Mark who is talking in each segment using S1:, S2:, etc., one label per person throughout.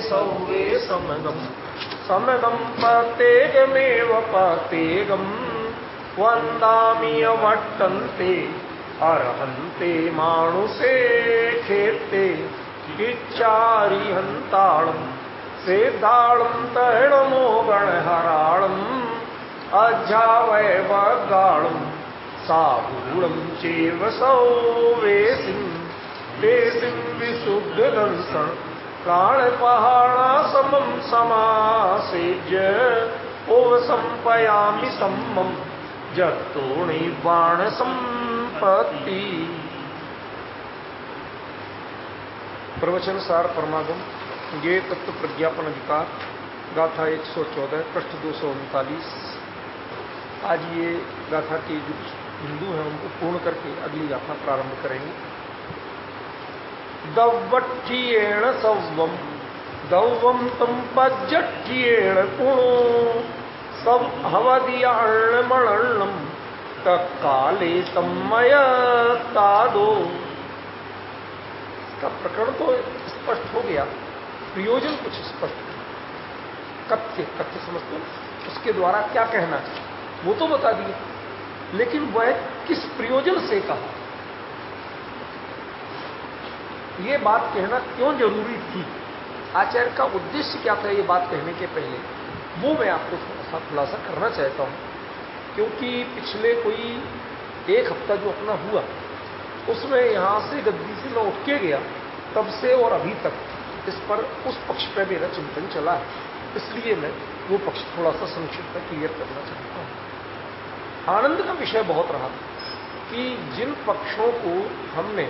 S1: सौवे समगम समगम पतेगमेव पतेगम वंदामि अवट्टन्ते अर्हन्ते मानुषे खेते किच्चारिहन्ताळं सेद्धाळं तैणमो गणहराळं अज्जावैवगाळं साहूलं चैव सौवेसिं देसिं विशुद्धदंसं प्राणपहाणा समं समासेज्य ओवसंपयामि सम्मं जत्तोणि बाण संपत्ति। प्रवचन सार परमागम ये तत्व प्रज्ञापन अधिकार गाथा 114 पृष्ठ 239। आज ये गाथा के जो बिंदु हैं उनको पूर्ण करके अगली गाथा प्रारंभ करेंगे। दव्वट्ठियेण सव्वम दव्वम तम पज्जट्ठियेण पुणो सब हवदियाण्मणम् तत्काले तन्मय तादो। इसका प्रकरण तो स्पष्ट हो गया, प्रयोजन कुछ स्पष्ट कथ्य समझते हो, उसके द्वारा क्या कहना है वो तो बता दिए, लेकिन वह किस प्रयोजन से कहा, ये बात कहना क्यों जरूरी थी, आचार्य का उद्देश्य क्या था ये बात कहने के पहले, वो मैं आपको थोड़ा सा खुलासा करना चाहता हूं। क्योंकि पिछले कोई एक हफ्ता जो अपना हुआ उसमें यहां से गद्दी से मैं उठ के गया, तब से और अभी तक इस पर उस पक्ष पर मेरा चिंतन चला है, इसलिए मैं वो पक्ष थोड़ा सा संक्षिप्त में क्लियर करना चाहता हूं। आनंद का विषय बहुत रहा कि जिन पक्षों को हमने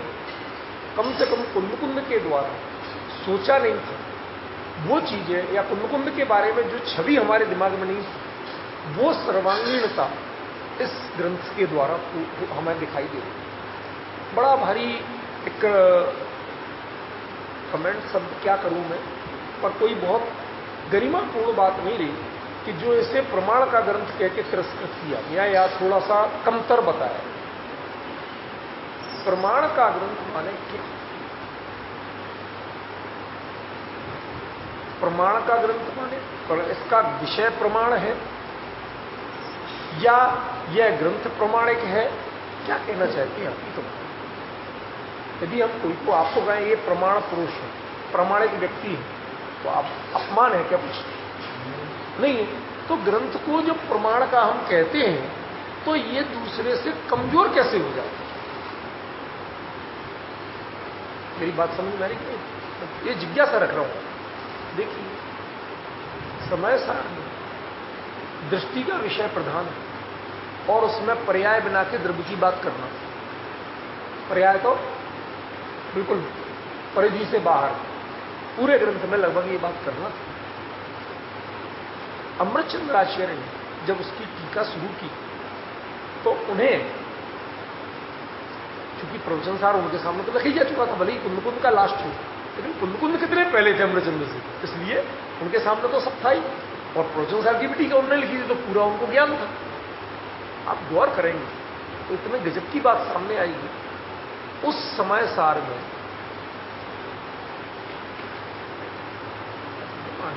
S1: कम से कम कुंद के द्वारा सोचा नहीं था, वो चीजें या कुंद के बारे में जो छवि हमारे दिमाग में नहीं थी, वो सर्वांगीणता इस ग्रंथ के द्वारा हमें दिखाई दे रही। बड़ा भारी एक कमेंट शब्द क्या करूं मैं, पर कोई बहुत गरिमापूर्ण बात नहीं रही कि जो इसे प्रमाण का ग्रंथ कह के तिरस्कृत किया या थोड़ा सा कमतर बताया। प्रमाण का ग्रंथ माने क्या? प्रमाण का ग्रंथ माने इसका विषय प्रमाण है या यह ग्रंथ प्रमाणिक है, क्या कहना चाहते हैं आप? तो यदि हम कोई को आपको कहें ये प्रमाण पुरुष है, प्रमाणिक व्यक्ति है, तो आप अपमान है क्या? कुछ नहीं है। तो ग्रंथ को जो प्रमाण का हम कहते हैं तो ये दूसरे से कमजोर कैसे हो जाता है? मेरी बात समझ में आ रही है? ये जिज्ञासा रख रहा हूं। देखिए, समय सार में दृष्टि का विषय प्रधान है और उसमें पर्याय बना के द्रव्य की बात करना, पर्याय तो बिल्कुल परिधि से बाहर, पूरे ग्रंथ में लगभग ये बात करना। अमृतचंद्र आचार्य ने जब उसकी टीका शुरू की तो उन्हें, चूंकि प्रवचन सार उनके सामने तो लिखी जा चुका था, भले ही कुंद का लास्ट हो, लेकिन कुंद कितने पहले थे अमृतचंद्र से, इसलिए उनके सामने तो सब था ही, और प्रवचन सार की भी टीका उन्होंने लिखी थी तो पूरा उनको ज्ञान था। आप गौर करेंगे तो इतने गजब की बात सामने आएगी। उस समय सार में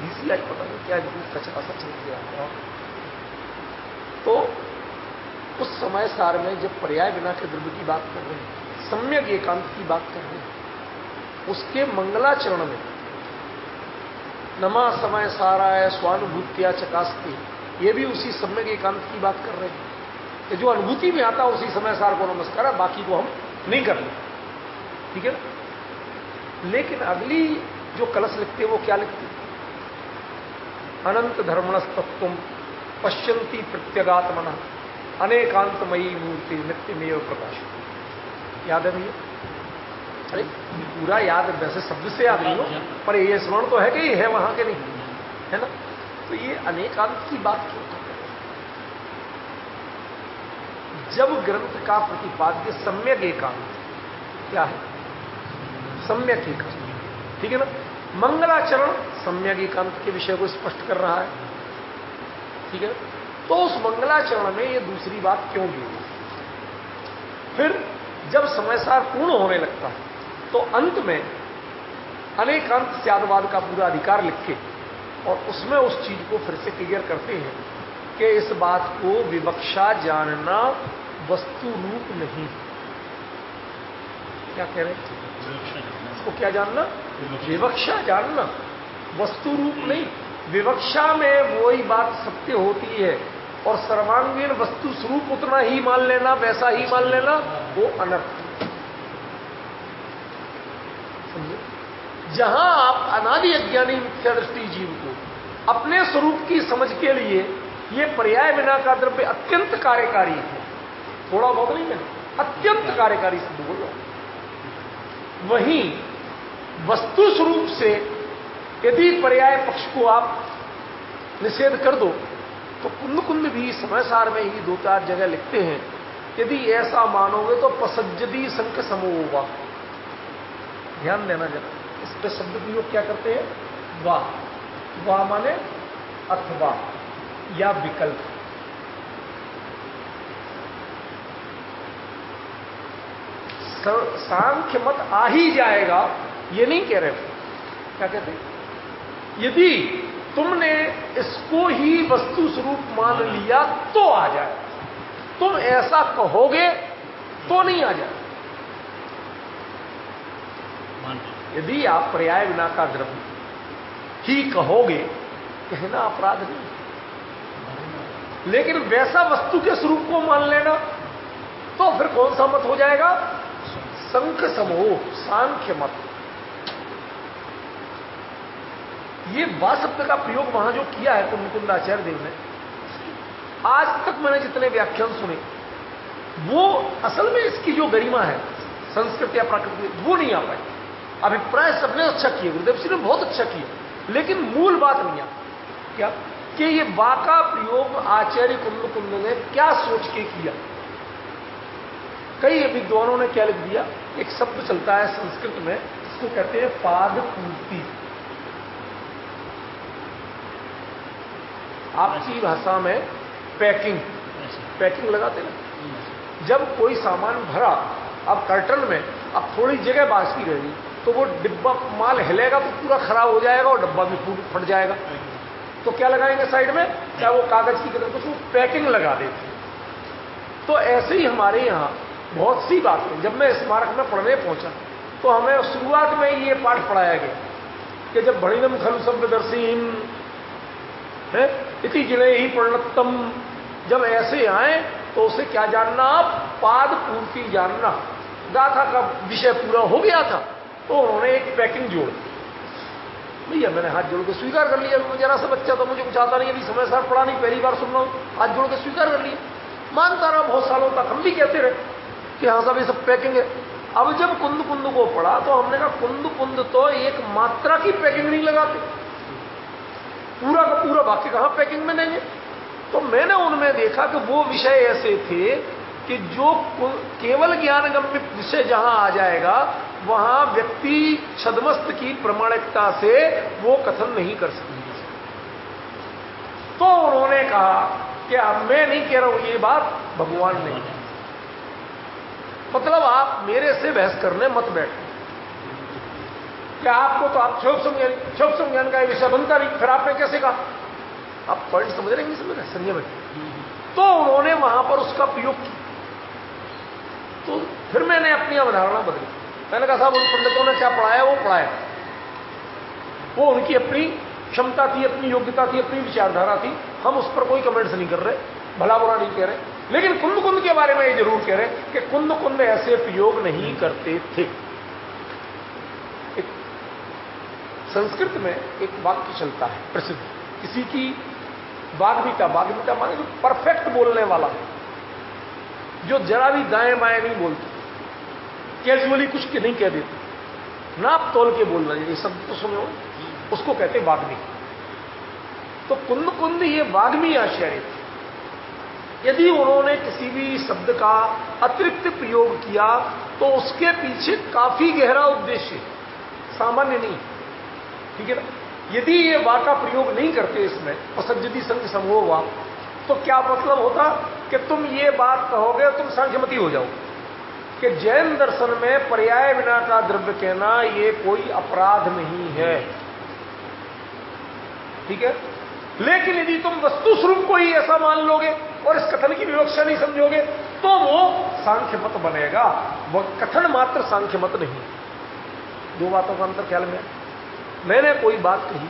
S1: इसी आई, पता नहीं क्या कचरा सा चल गया, तो उस समय सार में जब पर्याय बिना के द्रव्य की बात कर रहे हैं, सम्यक एकांत की बात कर रहे हैं, उसके मंगलाचरण में नमा समय साराय स्वानुभूत्या चकास्ते, ये भी उसी सम्यक एकांत की बात कर रहे हैं कि जो अनुभूति में आता उसी समय सार को नमस्कार है, बाकी को हम नहीं कर लेते, ठीक है। लेकिन अगली जो कलश लिखते वो क्या लिखते? अनंत धर्मणस्तत्व पश्यंती प्रत्यगात्मना अनेकांतमयी मूर्ति नित्यमेव प्रकाश। याद है भैया? अरे पूरा याद, वैसे शब्द से याद नहीं हो, पर ये स्मरण तो है कि ये है वहां के नहीं है ना। तो ये अनेकांत की बात क्यों कर रहे हैं? जब ग्रंथ का प्रतिपाद्य सम्यक एकांत क्या है? सम्यक एकांत, ठीक है ना। मंगलाचरण सम्यक एकांत के विषय को स्पष्ट कर रहा है, ठीक है। तो उस मंगलाचरण में ये दूसरी बात क्यों जुड़ी? फिर जब समय सार पूर्ण होने लगता है तो अंत में अनेकांत स्यादवाद का पूरा अधिकार लिख के और उसमें उस चीज को फिर से क्लियर करते हैं कि इस बात को विवक्षा जानना वस्तु रूप नहीं। क्या कह रहे हैं? इसको क्या जानना? विवक्षा जानना, वस्तु रूप नहीं। विवक्षा में वही बात सत्य होती है और सर्वांगीण वस्तु स्वरूप उतना ही मान लेना, वैसा ही मान लेना, वो अनर्थ। समझे? जहां आप अनादि अज्ञानी मिथ्या दृष्टि जीव को अपने स्वरूप की समझ के लिए ये पर्याय बिना का द्रव्य अत्यंत कार्यकारी है, थोड़ा बहुत नहीं है, अत्यंत कार्यकारी से बोल रहा हूं। वहीं वस्तु स्वरूप से यदि पर्याय पक्ष को आप निषेध कर दो तो कुंद भी समय सार में ही 2-4 जगह लिखते हैं, यदि ऐसा मानोगे तो पसज्जदी संक समो होगा। ध्यान देना जरा, इस पे शब्द प्रयोग क्या करते हैं? वाह। वाह माने अथवा या विकल्प। सांख्य मत आ ही जाएगा ये नहीं कह रहे। क्या कहते हैं? यदि तुमने इसको ही वस्तु स्वरूप मान लिया तो आ जाए, तुम ऐसा कहोगे तो नहीं आ जाए। यदि आप पर्याय बिना का द्रव्य ही कहोगे, कहना अपराध नहीं, लेकिन वैसा वस्तु के स्वरूप को मान लेना तो फिर कौन सा मत हो जाएगा? संख समूह, सांख्य मत। ये वा शब्द का प्रयोग वहां जो किया है कुंदाचार्य देव ने, आज तक मैंने जितने व्याख्यान सुने वो असल में इसकी जो गरिमा है संस्कृत या प्राकृत वो नहीं आ पाई। अभिप्राय सबने अच्छा किया, गुरुदेव श्री ने बहुत अच्छा किया, लेकिन मूल बात नहीं आ। क्या कि ये वा का प्रयोग आचार्य कुंद ने क्या सोच के किया? कई विद्वानों ने क्या लिख दिया, एक शब्द चलता है संस्कृत में, इसको कहते हैं पाद पूर्ति। आपकी भाषा में पैकिंग लगाते ना। जब कोई सामान भरा, अब कर्टन में अब थोड़ी जगह बाकी रहेगी तो वो डिब्बा माल हिलेगा तो पूरा खराब हो जाएगा और डब्बा भी फट जाएगा। तो क्या लगाएंगे साइड में? चाहे वो कागज की तरह कुछ पैकिंग लगा देते। तो ऐसे ही हमारे यहां बहुत सी बातें, जब मैं स्मारक में पढ़ने पहुंचा तो हमें शुरुआत में ही ये पाठ पढ़ाया गया कि जब भणिनम खलु शब्ददर्शीम है इति जिले ही प्रणतम, जब ऐसे आए तो उसे क्या जानना? आप पाद पूर्ति जानना। गाथा का विषय पूरा हो गया था तो उन्होंने एक पैकिंग जोड़ दी। भैया मैंने हाथ जोड़ के स्वीकार कर लिया, जरा सा बच्चा तो मुझे कुछ आता नहीं, अभी समय साथ पढ़ा नहीं, पहली बार सुन रहा हूं, हाथ जोड़ के स्वीकार कर लिया। मानता रहा बहुत सालों तक, हम भी कहते रहे कि हाँ सब ये सब पैकिंग है। अब जब कुंद को पढ़ा तो हमने कहा कुंद तो एक मात्रा की पैकिंग नहीं लगाते, पूरा का पूरा वाक्य कहां पैकिंग में नहीं है। तो मैंने उनमें देखा कि वो विषय ऐसे थे कि जो केवल ज्ञानगम्य विषय जहां आ जाएगा वहां व्यक्ति छद्मस्त की प्रमाणिकता से वो कथन नहीं कर सकेंगे। तो उन्होंने कहा कि अब मैं नहीं कह रहा हूं ये बात, भगवान ने, मतलब आप मेरे से बहस करने मत बैठो। क्या आपको तो आप क्षोभ संज्ञान का विषय बनता नहीं, फिर आपने कैसे कहा? आप पॉइंट समझ रहे हैं, समझ रहे संजय भाई? तो उन्होंने वहां पर उसका प्रयोग किया। तो फिर मैंने अपनी अवधारणा बदली। मैंने कहा साहब उन पंडितों ने क्या पढ़ाया वो पढ़ाया, वो उनकी अपनी क्षमता थी, अपनी योग्यता थी, अपनी विचारधारा थी, हम उस पर कोई कमेंट्स नहीं कर रहे, भला बुरा नहीं कह रहे। लेकिन कुंद के बारे में ये जरूर कह रहे कि कुंद ऐसे प्रयोग नहीं करते थे। संस्कृत में एक वाक्य चलता है प्रसिद्ध, किसी की वाग्मिता माने जो परफेक्ट बोलने वाला, जो जरा भी दाएं बाएं नहीं बोलते, कैजुअली कुछ नहीं कह देते, नाप तोल के बोलना, ये शब्द तो सुने हो, उसको कहते वाग्मी। तो कुंद ये वाग्मी आचार्य थे। यदि उन्होंने किसी भी शब्द का अतिरिक्त प्रयोग किया तो उसके पीछे काफी गहरा उद्देश्य, सामान्य नहीं, ठीक है ना? यदि ये वाक का प्रयोग नहीं करते इसमें, पसज्जति संग समूह हुआ, तो क्या मतलब होता कि तुम ये बात कहोगे तुम सांख्यमती हो जाओ, कि जैन दर्शन में पर्याय बिना का द्रव्य कहना ये कोई अपराध नहीं है, ठीक है। लेकिन यदि तुम वस्तु स्वरूप को ही ऐसा मान लोगे और इस कथन की विवक्षा नहीं समझोगे तो वो सांख्य मत बनेगा, वो कथन मात्र सांख्य मत नहीं। दो बातों का अंतर ख्याल में, मैंने कोई बात कही,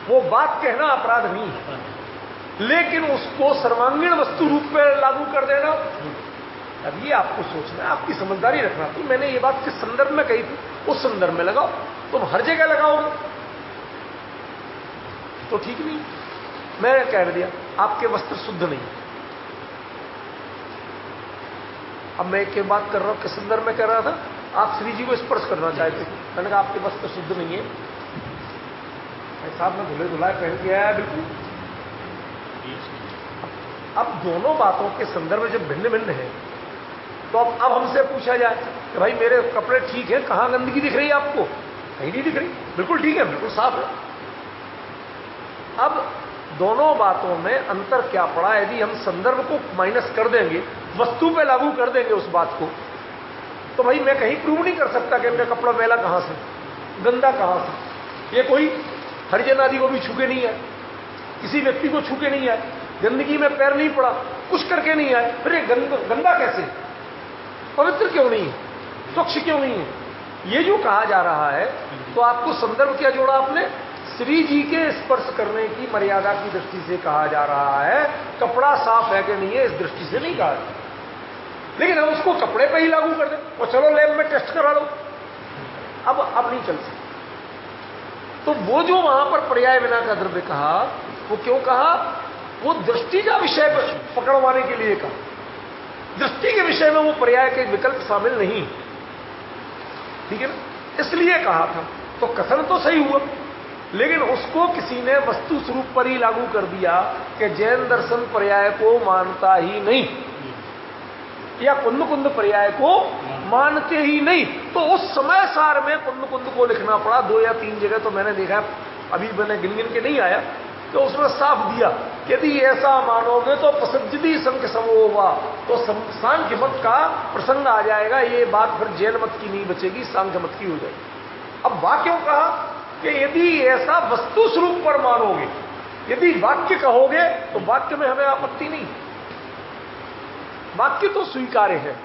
S1: वो बात कहना अपराध नहीं है, लेकिन उसको सर्वांगीण वस्तु रूप में लागू कर देना, अब ये आपको सोचना है, आपकी समझदारी रखना थी। मैंने ये बात किस संदर्भ में कही थी, उस संदर्भ में लगाओ। तुम हर जगह लगाओगे तो ठीक नहीं। मैंने कह दिया आपके वस्त्र शुद्ध नहीं। अब मैं एक बात कर रहा हूं, किस संदर्भ में कह रहा था, आप श्री जी को स्पर्श करना चाहते थे, मैंने कहा आपके वस्त्र शुद्ध नहीं है। साहब मैं धुले धुलाए पहन के आया बिल्कुल। अब दोनों बातों के संदर्भ जब भिन्न भिन्न है तो अब हमसे पूछा जाए कि भाई मेरे कपड़े ठीक है, कहां गंदगी दिख रही है आपको? कहीं नहीं दिख रही, बिल्कुल ठीक है, बिल्कुल साफ है। अब दोनों बातों में अंतर क्या पड़ा? यदि हम संदर्भ को माइनस कर देंगे, वस्तु पे लागू कर देंगे उस बात को, तो भाई मैं कहीं प्रूव नहीं कर सकता कि इनका कपड़ा मैला कहां से, गंदा कहां से। ये कोई हरिजन आदि को भी छूके नहीं आए, किसी व्यक्ति को छूके नहीं आए, गंदगी में पैर नहीं पड़ा, कुछ करके नहीं आए, फिर ये गंदा कैसे, पवित्र क्यों नहीं है, स्वच्छ क्यों नहीं है? ये जो कहा जा रहा है, तो आपको संदर्भ क्या जोड़ा आपने? श्री जी के स्पर्श करने की मर्यादा की दृष्टि से कहा जा रहा है, कपड़ा साफ है कि नहीं है इस दृष्टि से नहीं कहा। लेकिन हम उसको कपड़े पे ही लागू कर दें और चलो लैब में टेस्ट करा लो, अब नहीं चल सकता। तो वो जो वहां पर पर्याय बिना का द्रव्य कहा, वो क्यों कहा? वो दृष्टि का विषय पकड़वाने के लिए कहा। दृष्टि के विषय में वो पर्याय के विकल्प शामिल नहीं, ठीक है ना, इसलिए कहा था। तो कथन तो सही हुआ, लेकिन उसको किसी ने वस्तु स्वरूप पर ही लागू कर दिया कि जैन दर्शन पर्याय को मानता ही नहीं, या कुंद कुंद पर्याय को मानते ही नहीं। तो उस समय सार में कुंद कुंद को लिखना पड़ा 2 या 3 जगह, तो मैंने देखा, अभी मैंने गिन गिन के नहीं आया, तो उसने साफ दिया कि यदि ऐसा मानोगे तो प्रसज्जति संख्य समोवा, तो सांख्य मत का प्रसंग आ जाएगा। ये बात फिर जैन मत की नहीं बचेगी, सांख्य मत की हो जाएगी। अब वाक्य क्यों कहा कि यदि ऐसा वस्तु स्वरूप पर मानोगे, यदि वाक्य कहोगे तो वाक्य में हमें आपत्ति नहीं, वाक्य तो स्वीकार्य है,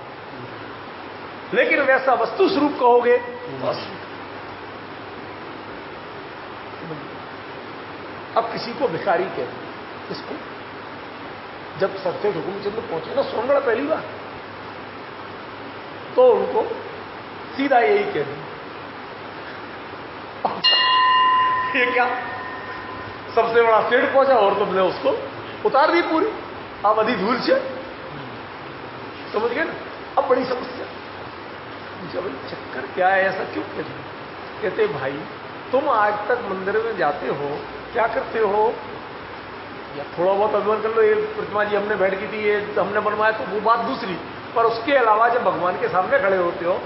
S1: लेकिन वैसा वस्तु स्वरूप कहोगे तो अब किसी को भिखारी कहते, इसको जब सरसेठ हुकुमचंद पहुंचे ना सोनगढ़ पहली बार, तो उनको सीधा यही कह दिया, ये क्या सबसे बड़ा सेठ पहुंचा और तुमने उसको उतार दी पूरी, अब अधि धूल से, समझ गए ना। अब बड़ी समस्या, जब चक्कर क्या है, ऐसा क्यों कहते भाई तुम आज तक मंदिर में जाते हो, क्या करते हो, या थोड़ा बहुत अभिमान कर लो, ये प्रतिमा जी हमने बैठ की थी, ये हमने बनवाया, तो वो बात दूसरी, पर उसके अलावा जब भगवान के सामने खड़े होते हो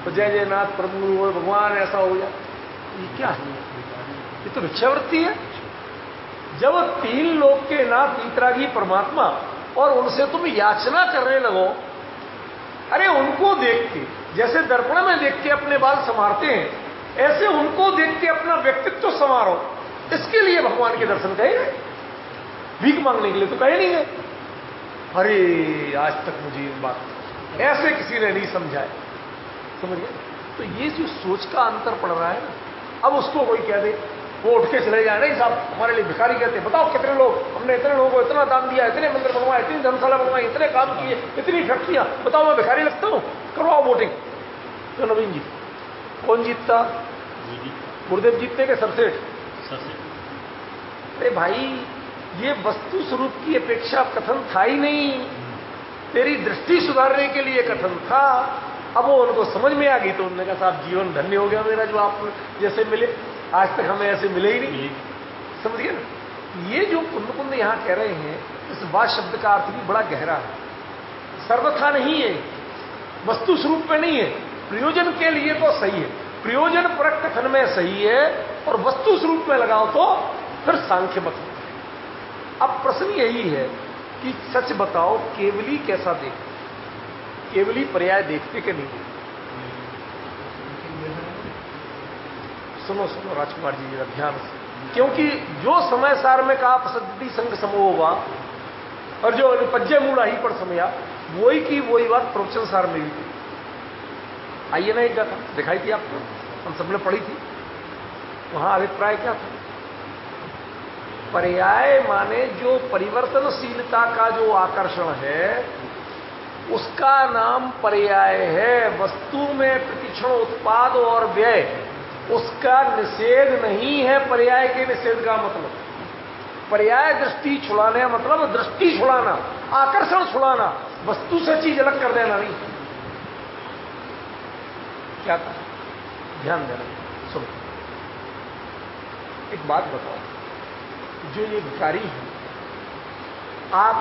S1: तो जय जयनाथ प्रभु भगवान ऐसा हो जाए, ये क्या है? ये तो भिक्षावृत्ति है। जब 3 लोक के नाथ तीतरागी परमात्मा और उनसे तुम याचना करने लगो, अरे उनको देख के जैसे दर्पण में देख के अपने बाल संवारते हैं, ऐसे उनको देख के अपना व्यक्तित्व संवारो, इसके लिए भगवान के दर्शन कहे गए, भीख मांगने के लिए तो कहे नहीं गए। अरे आज तक मुझे इस बात ऐसे किसी ने नहीं समझाया, समझ गए? तो ये जो सोच का अंतर पड़ रहा है ना, अब उसको कोई कह दे, वो उठ के चले जाए, नहीं साहब हमारे लिए भिखारी कहते, बताओ कितने लोग, हमने इतने लोगों को इतना दान दिया, इतने मंदिर बनवाए, इतनी धर्मशाला बनवाई, इतने काम किए, इतनी फैक्ट्रियां, बताओ मैं भिखारी लगता हूं? करवाओ वोटिंग। तो नवीन जी कौन जीतता? गुरुदेव जीतते के सरसेठ? अरे भाई ये वस्तु स्वरूप की अपेक्षा कथन था ही नहीं, तेरी दृष्टि सुधारने के लिए कथन था। अब वो उनको समझ में आ गई, तो उन्होंने कहा साहब जीवन धन्य हो गया मेरा, जो आप जैसे मिले, आज तक हमें ऐसे मिले ही नहीं, समझ गए ना। ये जो कुंद कुंद यहां कह रहे हैं, इस वाच शब्द का अर्थ भी बड़ा गहरा है, सर्वथा नहीं है, वस्तु स्वरूप में नहीं है, प्रयोजन के लिए तो सही है, प्रयोजन परक कथन में सही है, और वस्तु स्वरूप में लगाओ तो फिर सांख्य मत होता है। अब प्रश्न यही है कि सच बताओ केवली कैसा देख, केवली पर्याय देखते कि नहीं? सुनो सुनो राजकुमार जी जरा ध्यान से, क्योंकि जो समय सार में कहा प्रसिद्धि संग समोह हुआ और जो निपज्य मूल ही पर समया, वही की वही बात प्रवचन सार में भी थी। आइए ना एक गाथा दिखाई थी आपको, हम सबने पढ़ी थी। वहां अभिप्राय क्या था? पर्याय माने जो परिवर्तनशीलता का जो आकर्षण है उसका नाम पर्याय है। वस्तु में प्रतिक्षण उत्पाद और व्यय, उसका निषेध नहीं है। पर्याय के निषेध का मतलब पर्याय दृष्टि छुड़ाने मतलब दृष्टि छुड़ाना, आकर्षण छुड़ाना, वस्तु से चीज अलग कर देना नहीं। क्या कहा? ध्यान देना, सुनो। एक बात बताओ, जो ये भिखारी है, आप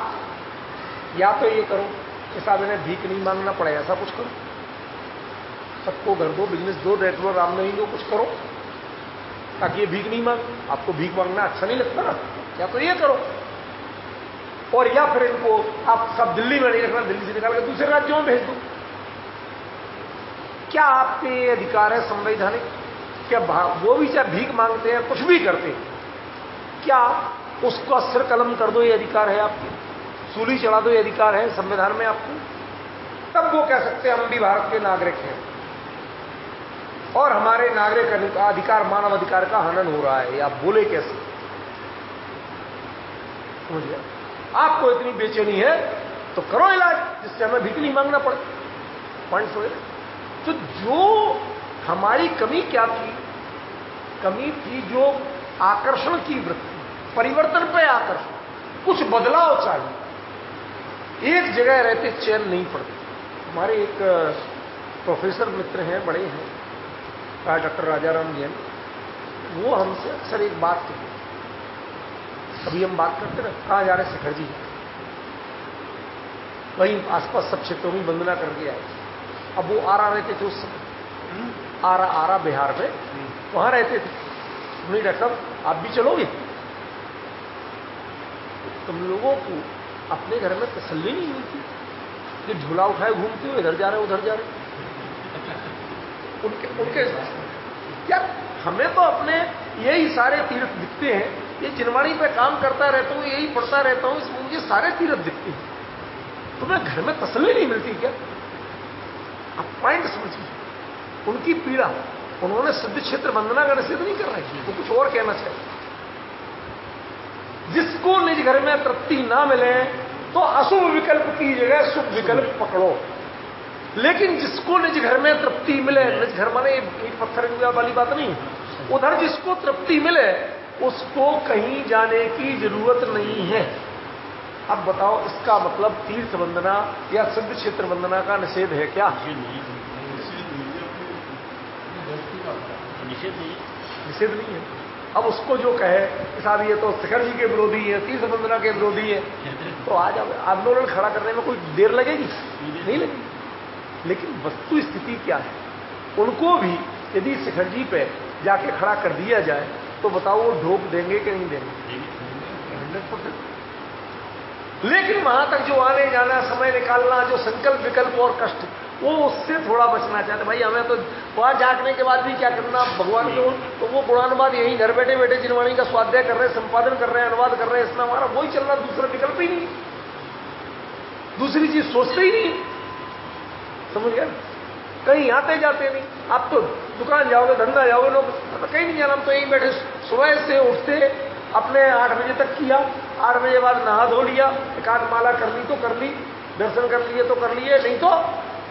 S1: या तो ये करो कि साहब इन्हें भीख नहीं मांगना पड़े, ऐसा कुछ करो, सबको घर दो, बिजनेस दो, रेटरो राम नहीं दो, कुछ करो ताकि ये भीख नहीं मांग। आपको भीख मांगना अच्छा नहीं लगता ना, या तो ये करो, और या फिर इनको आप सब दिल्ली में नहीं रखना, दिल्ली से निकाल कर दूसरे राज्यों में भेज दो। क्या आपके ये अधिकार है संवैधानिक? क्या वो भी चाहे भीख मांगते हैं, कुछ भी करते हैं, क्या उसका सिर कलम कर दो, ये अधिकार है आपके? सूली चढ़ा दो, ये अधिकार है संविधान में आपको? तब वो कह सकते हैं हम भी भारत के नागरिक हैं और हमारे नागरिक अधिकार, मानव अधिकार का हनन हो रहा है। या बोले कैसे? समझिए, आपको इतनी बेचैनी है तो करो इलाज जिससे हमें भीख नहीं मांगना पड़े। पॉइंट समझ? तो जो हमारी कमी क्या थी? कमी थी जो आकर्षण की वृत्ति, परिवर्तन पे आकर्षण, कुछ बदलाव चाहिए। एक जगह रहते चैन नहीं पड़ती। हमारे एक प्रोफेसर मित्र हैं, बड़े हैं, डॉक्टर राजाराम जैन, वो हमसे अक्सर एक बात कहते, कभी हम बात करते ना, कहां जा रहे शिखर जी? वहीं आसपास सब क्षेत्रों में वंदना करके आए। अब वो आरा रहते थे उस समय, आरा बिहार में, वहां रहते थे। नहीं डॉक्टर साहब आप भी चलोगे? तुम लोगों को अपने घर में तसल्ली नहीं मिलती, ये झूला उठाए घूमते हो, इधर जा रहे उधर जा रहे। उनके यार हमें तो अपने यही सारे तीर्थ दिखते हैं, ये जिनवाणी पे काम करता रहता हूं, यही पढ़ता रहता हूं, इसमें मुझे सारे तीर्थ दिखते हैं। तुम्हें घर में तसल्ली नहीं मिलती क्या? आप पॉइंट समझिए, उनकी पीड़ा। उन्होंने सिद्ध क्षेत्र वंदना का निषेध नहीं कर रहे, वो कुछ और कहना चाहिए। जिसको निज घर में तृप्ति ना मिले तो अशुभ विकल्प की जगह शुभ विकल्प पकड़ो। लेकिन जिसको निज घर में तृप्ति मिले, निज घर माने ईंट पत्थर वाली बात नहीं, उधर जिसको तृप्ति मिले उसको कहीं जाने की जरूरत नहीं है। अब बताओ, इसका मतलब तीर्थ वंदना या सिद्ध क्षेत्र वंदना का निषेध है क्या? निषेध नहीं है। अब उसको जो कहे साहब ये तो शिखर जी के विरोधी है, तीर्थ वंदना के विरोधी है, तो आज आंदोलन खड़ा करने में कोई देर लगेगी? नहीं लगेगी। लेकिन वस्तु स्थिति क्या है? उनको भी यदि शिखर जी पे जाके खड़ा कर दिया जाए तो बताओ वो ढोक देंगे कि नहीं देंगे? 100%। लेकिन वहां तक जो आने जाना, समय निकालना, जो संकल्प विकल्प और कष्ट, वो उससे थोड़ा बचना चाहते। भाई हमें तो वहां जागने के बाद भी क्या करना, भगवान के तो वो पुराणवाद यहीं घर बैठे बैठे जिनवाणी का स्वाध्याय कर रहे हैं, संपादन कर रहे हैं, अनुवाद कर रहे हैं, इसमें हमारा वही चल रहा, दूसरा विकल्प ही नहीं, दूसरी चीज सोचते ही नहीं। समझ गए? कहीं आते जाते नहीं। आप तो दुकान जाओगे, धंधा जाओगे, लोग कहीं नहीं जाना, हम तो यहीं बैठे। सुबह से उठते अपने 8 बजे तक किया, 8 बजे बाद नहा धो लिया, एक आध माला कर ली तो कर ली, दर्शन कर लिए तो कर लिए, नहीं तो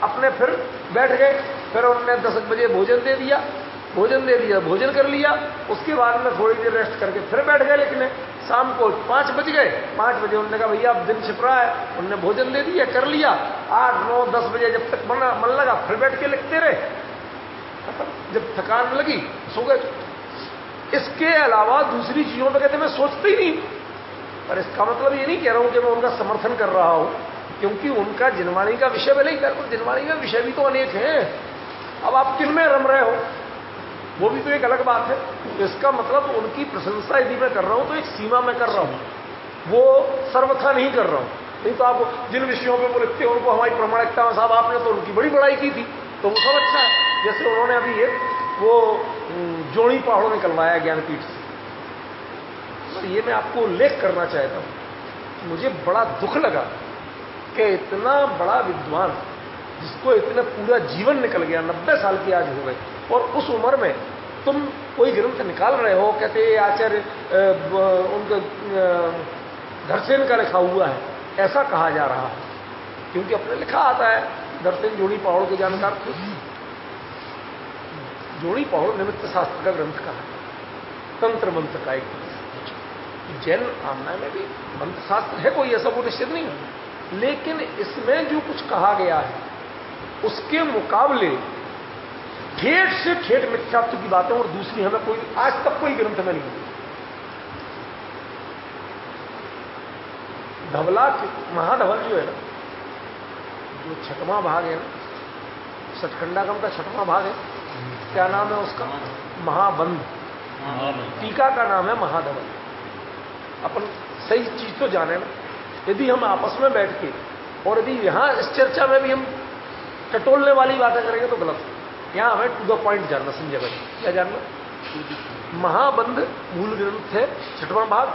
S1: अपने फिर बैठ गए। फिर उन्होंने 10 बजे भोजन दे दिया, भोजन कर लिया, उसके बाद में थोड़ी देर रेस्ट करके फिर बैठ गए लिखने। शाम को 5 बज गए, 5 बजे उन्होंने कहा भैया अब दिन छिप रहा है, उन्होंने भोजन दे दिया, कर लिया। 8, 9, 10 बजे जब तक मन लगा फिर बैठ के लिखते रहे, जब थकान लगी सो गए। इसके अलावा दूसरी चीजों पर कहते मैं सोचते ही नहीं। पर इसका मतलब ये नहीं कह रहा हूं कि मैं उनका समर्थन कर रहा हूं, क्योंकि उनका जिनवाणी का विषय भले ही कर, जिनवाणी का विषय भी तो अनेक है। अब आप किन में रम रहे हो वो भी तो एक अलग बात है। तो इसका मतलब उनकी प्रशंसा यदि मैं कर रहा हूं तो एक सीमा में कर रहा हूं, वो सर्वथा नहीं कर रहा हूं। नहीं तो आप जिन विषयों पे वो लिखते हैं उनको हमारी प्रामाणिकता में, साहब आपने तो उनकी बड़ी बड़ाई की थी, तो वो सब अच्छा है। जैसे उन्होंने अभी वो जोड़ी पहाड़ों निकलवाया ज्ञानपीठ से, तो ये मैं आपको उल्लेख करना चाहता हूं। मुझे बड़ा दुख लगा कि इतना बड़ा विद्वान जिसको इतना पूरा जीवन निकल गया, 90 साल की आज हो गए, और उस उम्र में तुम कोई ग्रंथ निकाल रहे हो, कहते आचार्य उनका धरसेन का लिखा हुआ है, ऐसा कहा जा रहा है, क्योंकि अपने लिखा आता है। धरसेन जोड़ी पहाड़ के जानकार थे। जोड़ी पहाड़ निमित्त शास्त्र का ग्रंथ कहा, तंत्र मंत्र का एक जैन आमना में भी मंत्र शास्त्र है, कोई ऐसा वो निश्चित नहीं है, लेकिन इसमें जो कुछ कहा गया है उसके मुकाबले ठेठ से ठेठ मिथ्यात्व की बातें, और दूसरी हमें कोई आज तक कोई ग्रंथ में नहीं मिली। धवला महाधवल जो है ना, जो छठवां भाग है ना, सचखंडागम का छठवां भाग है, क्या नाम है उसका? महाबंध। टीका का नाम है महाधवल। अपन सही चीज तो जाने ना, यदि हम आपस में बैठ के और यदि यहां इस चर्चा में भी हम टटोलने वाली बातें करेंगे तो गलत है। यहां हमें टू द पॉइंट जानना, संजय भाई क्या जानना? महाबंध मूल ग्रंथ है, छठवां भाग,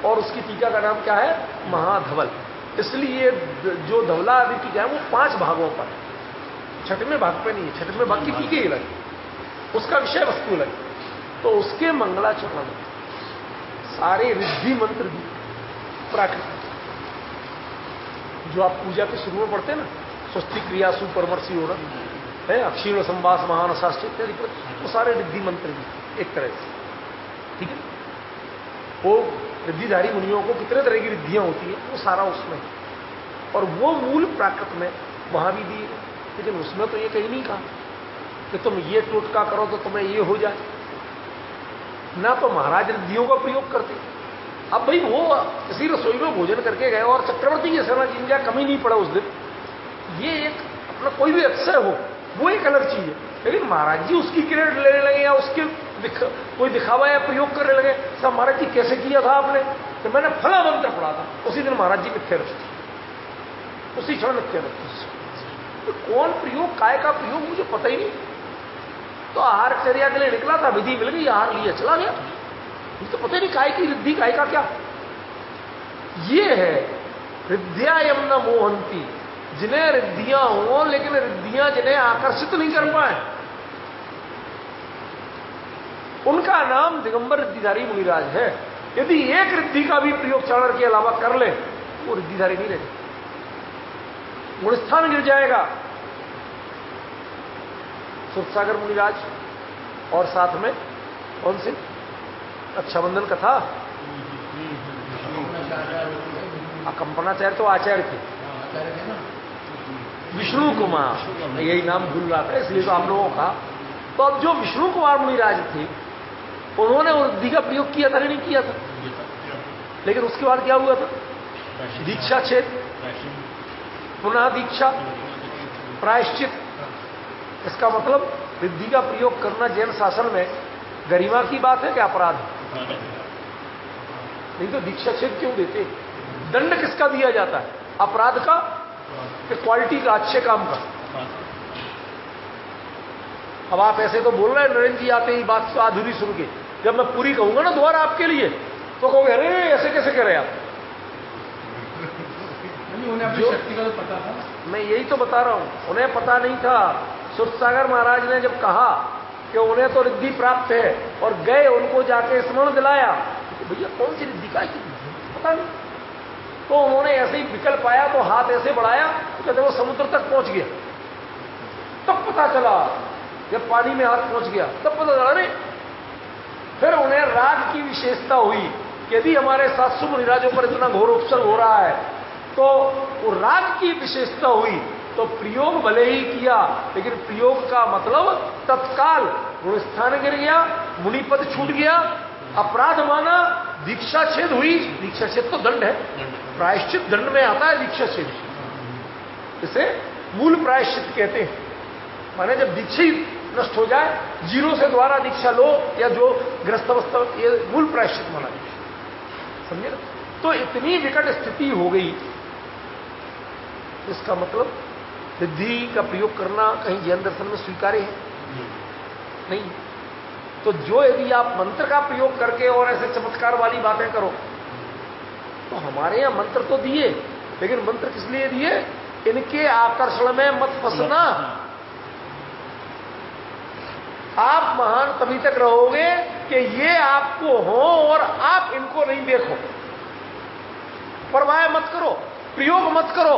S1: और उसकी टीका का नाम क्या है? महाधवल। इसलिए जो धवला आदि टीका है वो 5 भागों पर है, छठवें भाग पे नहीं है। छठवें भाग की टीके ही लगे, उसका विषय वस्तु लगे। तो उसके मंगलाचरण सारे रिद्धि मंत्र भी प्राकृतिक, जो आप पूजा के शुरू में पढ़ते हैं ना, स्वस्ति क्रिया सुपरमर्शी होना है, अक्षीण संवास महान शास्त्र इत्यादि, वो सारे रिद्धि मंत्र भी एक तरह से, ठीक है। वो रिद्धिधारी मुनियों को कितने तरह की रिद्धियां होती है, वो सारा उसमें, और वो मूल प्राकृत में वहां भी दी। लेकिन उसमें तो ये कहीं नहीं कहा कि तुम ये टोटका करो तो तुम्हें ये हो जाए, ना तो महाराज रिद्धियों का प्रयोग करते। अब भाई वो किसी रसोई में भोजन करके गए और चक्रवर्ती की सेना जीन जाए, कमी नहीं पड़ा उस दिन, ये एक अपना कोई भी अक्षय हो वो एक अलग चीज है। लेकिन महाराज जी उसकी क्रेडिट लेने लगे या उसके कोई दिखावा या प्रयोग करने लगे, सब महाराज जी कैसे किया था आपने? तो मैंने फला मंत्र पढ़ा था, उसी दिन महाराज जी मिथ्या रचते, उसी क्षण मिथ्या रचते। तो कौन प्रयोग, काय का प्रयोग मुझे पता ही नहीं। तो आहार चर्या के लिए निकला था, विधि मिल गई, आहार लिया चला गया, मुझे तो पता ही नहीं काय की रिद्धि, काय का क्या। ये है रिद्धिया यम न मोहंती, जिन्हें रिद्धियां हो लेकिन रिद्धियां जिन्हें आकर्षित नहीं कर पाए, उनका नाम दिगंबर रिद्धिधारी मुनिराज है। यदि एक रिद्धि का भी प्रयोग चाणर के अलावा कर ले, वो रिद्धिधारी नहीं रहेगा, गुणस्थान गिर जाएगा। सुरसागर मुनिराज और साथ में कौन से रक्षाबंधन कथा, कंपनाचार्य तो आचार्य थे, विष्णु कुमार, यही नाम भूल रहा था इसलिए तो आप लोगों का। तो अब जो विष्णु कुमार मुनिराज थे उन्होंने रिद्धि का प्रयोग किया था नहीं किया था, लेकिन उसके बाद क्या हुआ था? दीक्षा छेद, पुनः दीक्षा, प्रायश्चित। इसका मतलब रिद्धि का प्रयोग करना जैन शासन में गरिमा की बात है क्या अपराध है? नहीं तो दीक्षा छेद क्यों देते? दंड किसका दिया जाता है? अपराध का कि क्वालिटी का, अच्छे काम का? अब आप ऐसे तो बोल रहे हैं, नरेंद्र जी आते ही बात तो अधूरी सुन के, जब मैं पूरी कहूंगा ना दोबारा आपके लिए तो कहोगे अरे ऐसे कैसे कह रहे आप? उन्हें अपनी शक्ति का तो पता था। मैं यही तो बता रहा हूं, उन्हें पता नहीं था। सुरसागर महाराज ने जब कहा कि उन्हें तो रिद्धि प्राप्त है और गए उनको जाके स्मरण दिलाया, तो भैया कौन सी रिद्धि का पता नहीं। तो उन्होंने ऐसे ही विकल्प पाया तो हाथ ऐसे बढ़ाया, तो कहते वो समुद्र तक पहुंच गया। तब पता चला, जब पानी में हाथ पहुंच गया तब पता चला। अरे फिर उन्हें राग की विशेषता हुई कि यदि हमारे साथ शुभ मुनिराजों पर इतना घोर उपसर्ग हो रहा है तो वो राग की विशेषता हुई, तो प्रयोग भले ही किया लेकिन प्रयोग का मतलब तत्काल गुणस्थान गिर गया, मुनिपद छूट गया, अपराध माना, दीक्षा छेद हुई। दीक्षा छेद तो दंड है, प्रायश्चित दंड में आता है दीक्षा छेद, इसे मूल प्रायश्चित कहते हैं। माने जब दीक्षा ही नष्ट हो जाए, जीरो से द्वारा दीक्षा लो या जो ग्रस्त अवस्था, ये मूल प्रायश्चित माना, समझे ना? तो इतनी विकट स्थिति हो गई इसका मतलब सिद्धि का प्रयोग करना कहीं जैन दर्शन में स्वीकार्य है? नहीं। तो जो यदि आप मंत्र का प्रयोग करके और ऐसे चमत्कार वाली बातें करो, तो हमारे यहां मंत्र तो दिए, लेकिन मंत्र किस लिए दिए? इनके आकर्षण में मत फंसना। आप महान तभी तक रहोगे कि ये आपको हो और आप इनको नहीं देखो। परवाह मत करो, प्रयोग मत करो,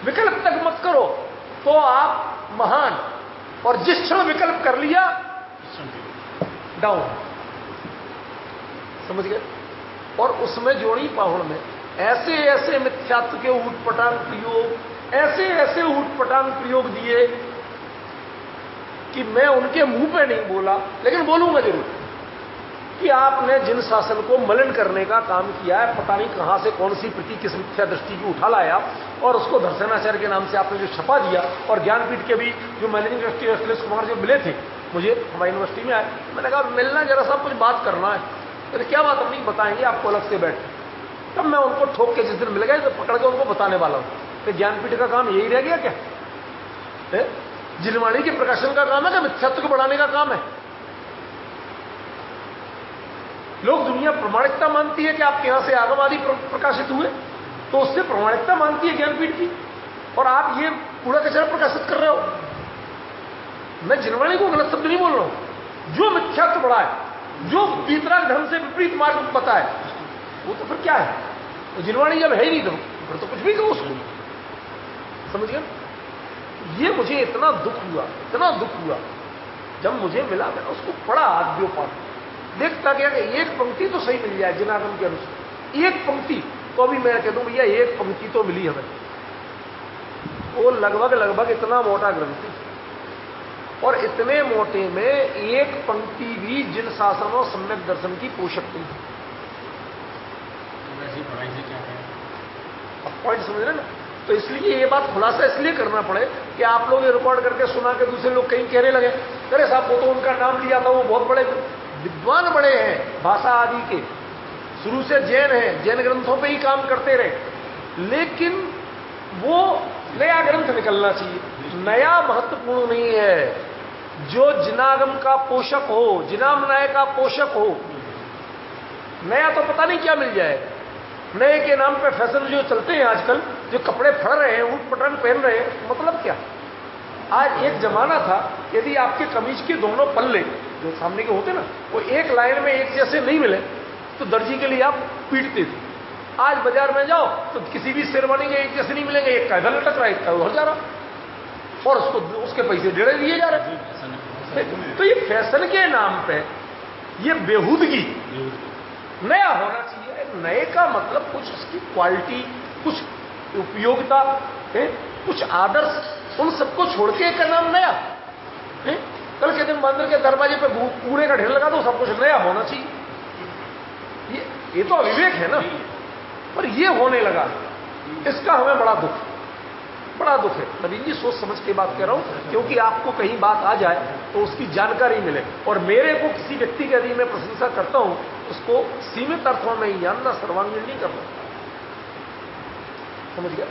S1: विकल्प तक मत करो, तो आप महान। और जिस क्षण विकल्प कर लिया, डाउन। समझ गए? और उसमें जोड़ी पाहुण में ऐसे ऐसे मिथ्यात्व के ऊटपटांग प्रयोग, ऐसे ऐसे ऊटपटांग प्रयोग दिए कि मैं उनके मुंह पे नहीं बोला, लेकिन बोलूंगा जरूर कि आपने जिन शासन को मलिन करने का काम किया है, पता नहीं कहां से कौन सी प्रति किस मिथ्या दृष्टि की उठा लाया और उसको दर्शनाचार्य के नाम से आपने जो छपा दिया। और ज्ञानपीठ के भी जो मैनेजिंग ट्रस्टी अखिलेश कुमार जो मिले थे मुझे हमारी यूनिवर्सिटी में आए, मैंने कहा मिलना जरा सा कुछ बात करना है। मैंने क्या बात अपनी बताएंगे आपको अलग से बैठ। तब मैं उनको ठोक के जिस दिन मिल गए तो पकड़ के उनको बताने वाला हूं कि ज्ञानपीठ का काम यही रह गया क्या? जिनवाणी के प्रकाशन का काम है क्या मिथ्यात्व को बढ़ाने का काम है? लोग दुनिया प्रमाणिकता मानती है कि आपके यहां से आगम आदि प्रकाशित हुए, तो उससे प्रमाणिकता मानती है ज्ञानपीठ की, और आप ये कूड़ा कचरा प्रकाशित कर रहे हो। मैं जिनवाणी को गलत शब्द नहीं बोल रहा हूं। जो मिथ्यात्व बढ़ाए, जो वितराग ढंग से विपरीत मार्ग बताए, वो तो फिर क्या है? तो जिनवाणी जब है ही नहीं तो फिर तो कुछ भी कहो उसको। समझ गए? ये मुझे इतना दुख हुआ, इतना दुख हुआ जब मुझे मिला। मैंने उसको पढ़ा आद्योपान, देखता गया कि एक पंक्ति तो सही मिल जाए जिनागम के अनुसार, एक पंक्ति तो अभी मैं कह दूं भैया एक पंक्ति तो मिली हमें। वो लगभग इतना मोटा ग्रंथ है, और इतने मोटे में एक पंक्ति भी जिन शासनों सम्यक दर्शन की पोषक नहीं है। अब पॉइंट समझ रहे ना? तो इसलिए ये बात खुलासा इसलिए करना पड़े कि आप लोग ये रिकॉर्ड करके सुना के दूसरे लोग कहीं कहने लगे अरे साहब वो तो उनका नाम लिया था, वो बहुत बड़े विद्वान बड़े हैं भाषा आदि के, शुरू से जैन हैं, जैन ग्रंथों पे ही काम करते रहे, लेकिन वो नया ग्रंथ निकलना चाहिए। नया महत्वपूर्ण नहीं है। जो जिनागम का पोषक हो, जिनामनय का पोषक हो, नया तो पता नहीं क्या मिल जाए। नए के नाम पे फैशन जो चलते हैं आजकल, जो कपड़े फड़ रहे हैं, ऊट पटांग पहन रहे हैं, मतलब क्या? आज एक जमाना था यदि आपके कमीज के दोनों पल्ले जो सामने के होते ना, वो एक लाइन में एक जैसे नहीं मिले तो दर्जी के लिए आप पीटते थे। आज बाजार में जाओ तो किसी भी शेरवानी के एक जैसे नहीं मिलेंगे, एक का इधर लटक रहा है, एक का उधर जा रहा, और उसके पैसे डेढ़े दिए जा रहे। तो ये फैशन के नाम पे ये बेहूदगी, नया होना चाहिए। नए का मतलब कुछ उसकी क्वालिटी, कुछ उपयोगिता है, कुछ आदर्श, उन सबको छोड़ के एक नाम नया है। कल के दिन मंदिर के दरवाजे पे कूड़े का ढेर लगा दो, सब कुछ नया होना चाहिए। ये तो अविवेक है ना, पर ये होने लगा, इसका हमें बड़ा दुख है। नवीन जी सोच समझ के बात कह रहा हूं, क्योंकि आपको कहीं बात आ जाए तो उसकी जानकारी मिले। और मेरे को किसी व्यक्ति की यदि मैं प्रशंसा करता हूं, उसको सीमित अर्थों में ही जानना, सर्वांगीण नहीं करना। समझ गया?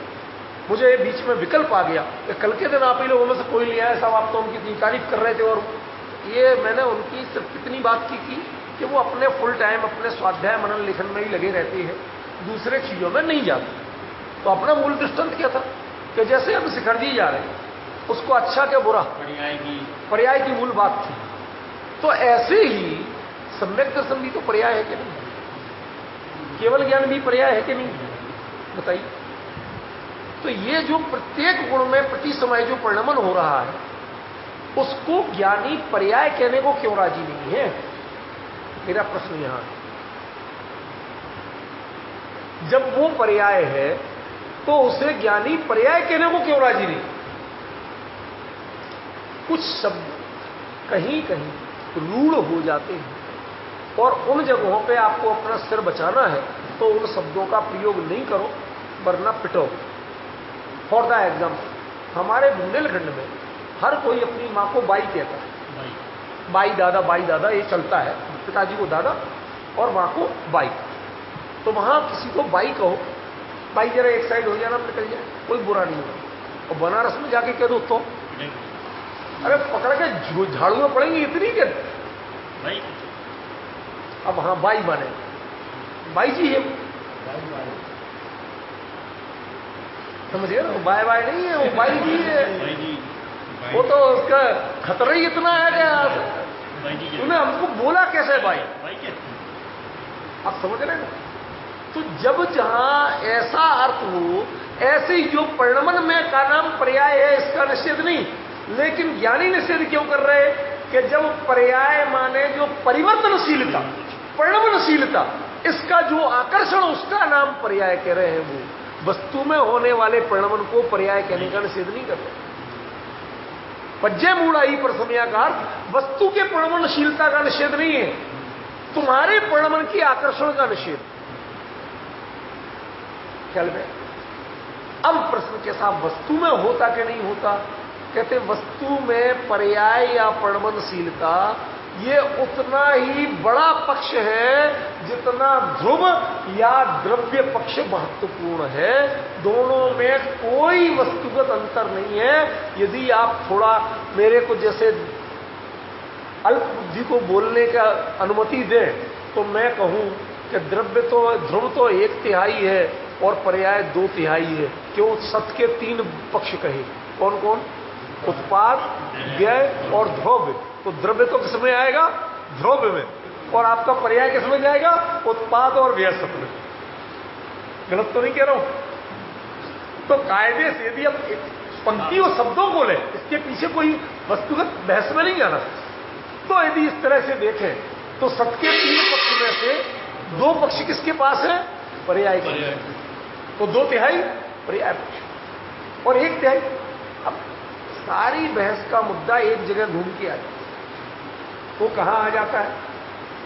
S1: मुझे बीच में विकल्प आ गया कि कल के दिन आप ही लोगों में से कोई नहीं आया, साहब आप तो उनकी इतनी तारीफ कर रहे थे, और ये मैंने उनकी सिर्फ इतनी बात की कि वो अपने फुल टाइम अपने स्वाध्याय मनन लेखन में ही लगे रहते हैं, दूसरे चीजों में नहीं जाते। तो अपना मूल दृष्टांत क्या था कि जैसे हम शिखर जी जा रहे हैं, उसको अच्छा क्या बुरा पर्याय की मूल बात थी। तो ऐसे ही सम्यक दर्शन भी तो पर्याय है कि नहीं? केवल ज्ञान भी पर्याय है कि नहीं? बताइए। तो ये जो प्रत्येक गुण में प्रति समय जो परिणमन हो रहा है, उसको ज्ञानी पर्याय कहने को क्यों राजी नहीं है? मेरा प्रश्न यहां, जब वो पर्याय है तो उसे ज्ञानी पर्याय कहने को क्यों राजी नहीं? कुछ शब्द कहीं कहीं रूढ़ हो जाते हैं, और उन जगहों पे आपको अपना सिर बचाना है तो उन शब्दों का प्रयोग नहीं करो, वरना पिटो। फॉर द एग्जाम्पल, हमारे बुंदेलखंड में हर कोई अपनी मां को बाई कहता है, बाई दादा ये चलता है। पिताजी को दादा और मां को बाई। तो वहां किसी को बाई कहो भाई जरा एक साइड हो जाना, निकल जाए, कोई बुरा नहीं होगा। और बनारस में जाके कह दो तो अरे पकड़ के झाड़ू में पड़ेंगे इतनी के
S2: भाई।
S1: अब हाँ भाई माने भाई जी है, समझ गए ना, बाय बाय नहीं है वो, भाई जी है। वो तो उसका खतरा ही इतना है कि तूने हमको बोला कैसे भाई, आप समझ रहे हैं। तो जब जहां ऐसा अर्थ हो, ऐसे ही जो परिणमन में का नाम पर्याय है इसका निषेध नहीं, लेकिन ज्ञानी निषेध क्यों कर रहे हैं कि जब पर्याय माने जो परिवर्तनशीलता, परिणमनशीलता, इसका जो आकर्षण उसका नाम पर्याय कह रहे हैं, वो वस्तु में होने वाले परिणमन को पर्याय कहने का निषेध नहीं कर रहे। पज्जय मूढ़ा ही पर समयाकार वस्तु के परिणमनशीलता का निषेध नहीं है, तुम्हारे परिणमन की आकर्षण का निषेध। ख्याल में अब प्रश्न के साथ वस्तु में होता कि नहीं होता, कहते वस्तु में पर्याय या परिणमनशीलता ये उतना ही बड़ा पक्ष है जितना ध्रुव या द्रव्य पक्ष महत्वपूर्ण है। दोनों में कोई वस्तुगत अंतर नहीं है। यदि आप थोड़ा मेरे को जैसे अल्प बुद्धि को बोलने का अनुमति दें तो मैं कहूं कि द्रव्य तो, ध्रुव तो 1/3 है और पर्याय 2/3 है। क्यों सत के 3 पक्ष कहे, कौन कौन, उत्पाद, व्यय और ध्रुव। तो द्रव्य तो किस में आएगा, ध्रुव में, और आपका पर्याय किस में जाएगा, उत्पाद और व्यय सत में। गलत तो नहीं कह रहा हूं। तो कायदे से यदि आप पंक्ति और शब्दों को लें, इसके पीछे कोई वस्तुगत बहस में नहीं जाना। तो यदि इस तरह से देखें तो सत के 3 पक्ष में से 2 पक्ष किसके पास है, पर्याय के। तो 2/3 पर्याय पक्ष और 1/3। अब सारी बहस का मुद्दा एक जगह घूम के आ जाता है। वो कहां आ जाता है